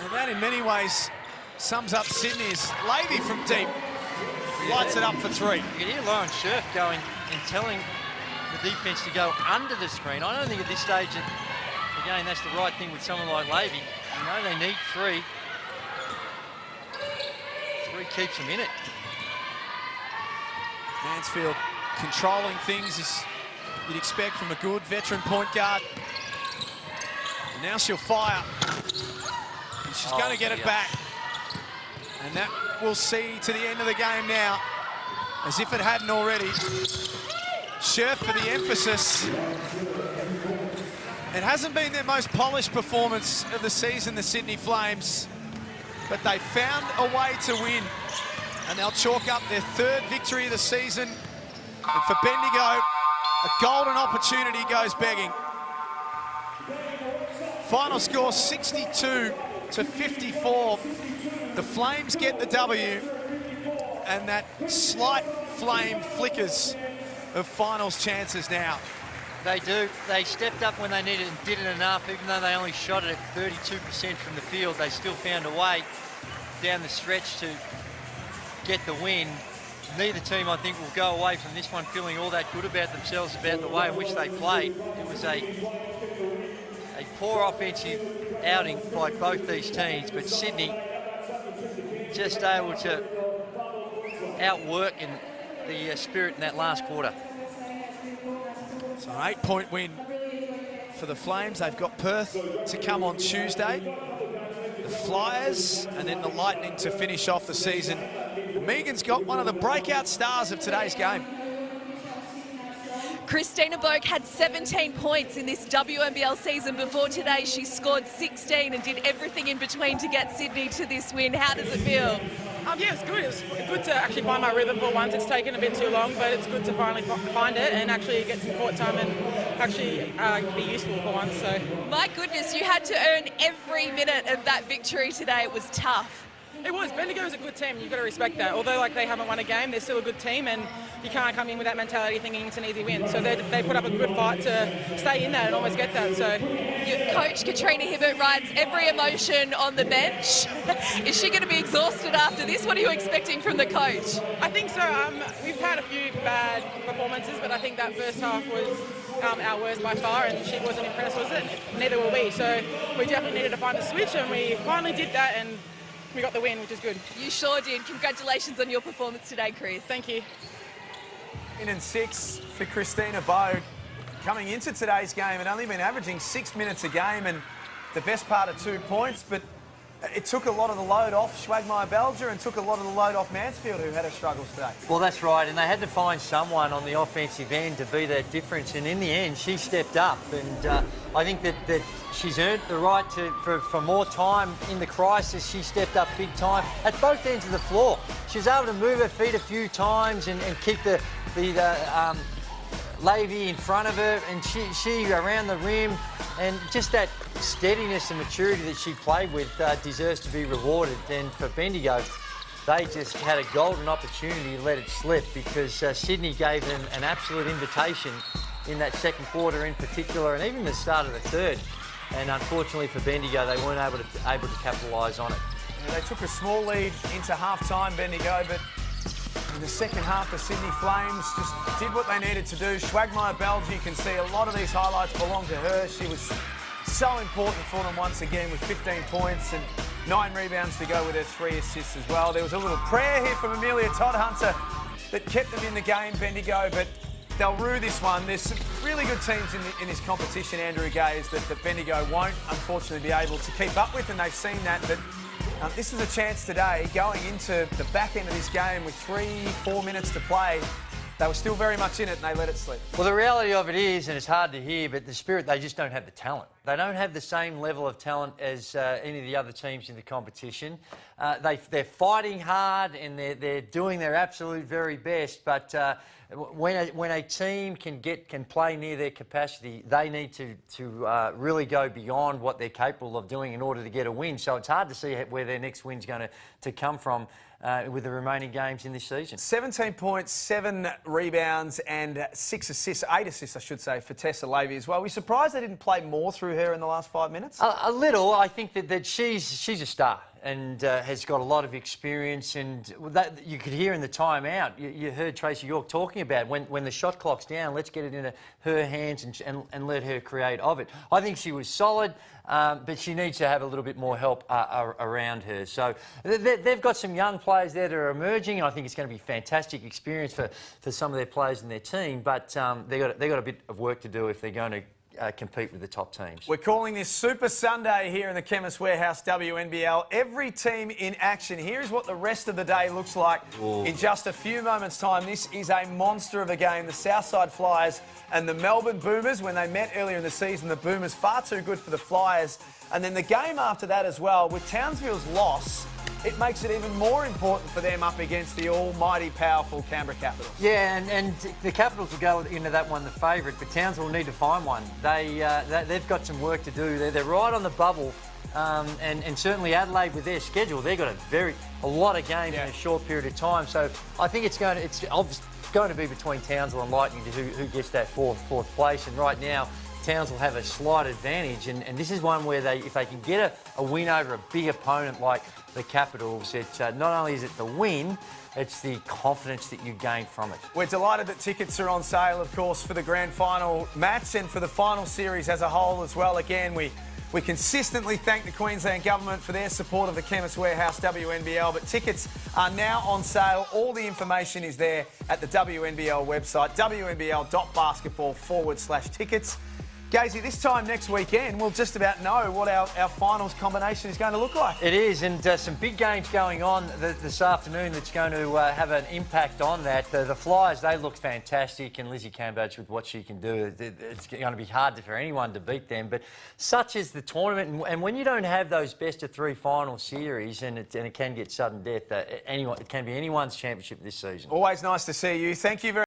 And that in many ways sums up Sydney's. Levy from deep lights it up for three. You can hear Lauren Scherf going and telling the defence to go under the screen. I don't think at this stage, again, that's the right thing with someone like Levy. You know they need three. Three keeps them in it. Mansfield controlling things as you'd expect from a good veteran point guard. And now she'll fire. And she's going to get it back. And that we'll see to the end of the game now, as if it hadn't already. Scherf for the emphasis. It hasn't been their most polished performance of the season, the Sydney Flames, but they found a way to win, and they'll chalk up their third victory of the season. And for Bendigo, a golden opportunity goes begging. Final score 62-54. The Flames get the W, and that slight flame flickers of finals chances now. They do. They stepped up when they needed and did it enough. Even though they only shot it at 32% from the field, they still found a way down the stretch to get the win. Neither team, I think, will go away from this one feeling all that good about themselves, about the way in which they played. It was a poor offensive outing by both these teams, but Sydney just able to outwork in the spirit in that last quarter. So an 8-point win for the Flames. They've got Perth to come on Tuesday, the Flyers, and then the Lightning to finish off the season. Megan's got one of the breakout stars of today's game. Christina Boak had 17 points in this WNBL season before today. She scored 16 and did everything in between to get Sydney to this win. How does it feel? Yeah, it's good. It's good to actually find my rhythm for once. It's taken a bit too long, but it's good to finally find it and actually get some court time and actually be useful for once. So, my goodness, you had to earn every minute of that victory today. It was tough. It was. Bendigo's a good team. You've got to respect that. Although they haven't won a game, they're still a good team, and you can't come in with that mentality thinking it's an easy win. So they put up a good fight to stay in that and almost get that. So, your coach Katrina Hibbert rides every emotion on the bench. Is she going to be exhausted after this? What are you expecting from the coach? I think so. We've had a few bad performances, but I think that first half was our worst by far, and she wasn't impressed, was it? Neither were we. So we definitely needed to find a switch, and we finally did that, and we got the win, which is good. You sure did. Congratulations on your performance today, Chris. Thank you. In and 6 for Christina Bogue. Coming into today's game, had only been averaging 6 minutes a game and the best part of 2 points, but it took a lot of the load off Schwagmeyer-Belger and took a lot of the load off Mansfield, who had her struggles today. Well, that's right, and they had to find someone on the offensive end to be that difference, and in the end, she stepped up, and I think that she's earned the right for more time in the crisis. She stepped up big time at both ends of the floor. She was able to move her feet a few times and keep the Levy in front of her, and she around the rim, and just that steadiness and maturity that she played with deserves to be rewarded. And for Bendigo, they just had a golden opportunity to let it slip, because Sydney gave them an absolute invitation in that second quarter in particular, and even the start of the third. And unfortunately for Bendigo, they weren't able to capitalise on it. Yeah, they took a small lead into half-time, Bendigo, but in the second half, the Sydney Flames just did what they needed to do. Schwagmeyer-Belger, you can see a lot of these highlights belong to her. She was so important for them once again with 15 points and 9 rebounds to go with her 3 assists as well. There was a little prayer here from Amelia Todd-Hunter that kept them in the game, Bendigo, but they'll rue this one. There's some really good teams in this competition, Andrew Gaze, that Bendigo won't unfortunately be able to keep up with, and they've seen that. But this is a chance today, going into the back end of this game with 3-4 minutes to play. They were still very much in it and they let it slip. Well, the reality of it is, and it's hard to hear, but the Spirit, they just don't have the talent. They don't have the same level of talent as any of the other teams in the competition. They're fighting hard and they're doing their absolute very best, but when a team can play near their capacity, they need to really go beyond what they're capable of doing in order to get a win. So it's hard to see where their next win's going to come from with the remaining games in this season. 17 points, 7 rebounds and 8 assists, I should say, for Tessa Levy as well. Are we surprised they didn't play more through her in the last 5 minutes? A little. I think that she's a star and has got a lot of experience, and that you could hear in the timeout. You heard Tracy York talking about when the shot clock's down, let's get it into her hands and let her create of it. I think she was solid, but she needs to have a little bit more help around her. So they've got some young players there that are emerging, and I think it's going to be a fantastic experience for some of their players in their team, but they've got a bit of work to do if they're going to compete with the top teams. We're calling this Super Sunday here in the Chemist Warehouse WNBL. Every team in action. Here's what the rest of the day looks like in just a few moments' time. This is a monster of a game. The Southside Flyers and the Melbourne Boomers. When they met earlier in the season, the Boomers far too good for the Flyers. And then the game after that as well, with Townsville's loss, it makes it even more important for them up against the almighty powerful Canberra Capitals. Yeah, and the Capitals will go into that one the favourite, but Townsville will need to find one. They've got some work to do. They're right on the bubble, and certainly Adelaide with their schedule, they've got a lot of games in a short period of time. So I think it's going to be between Townsville and Lightning who gets that fourth place. And right now, Townsville have a slight advantage, and this is one where if they can get a win over a big opponent like the Capitals, not only is it the win, it's the confidence that you gain from it. We're delighted that tickets are on sale, of course, for the grand final match and for the final series as a whole as well. Again, we consistently thank the Queensland Government for their support of the Chemist Warehouse WNBL, but tickets are now on sale. All the information is there at the WNBL website, wnbl.basketball/tickets. Gazy, this time next weekend, we'll just about know what our finals combination is going to look like. It is, and some big games going on this afternoon that's going to have an impact on that. The Flyers, they look fantastic, and Lizzie Cambage with what she can do, it's going to be hard for anyone to beat them, but such is the tournament, and when you don't have those best-of-3 final series, and it can get sudden death, it can be anyone's championship this season. Always nice to see you. Thank you very much.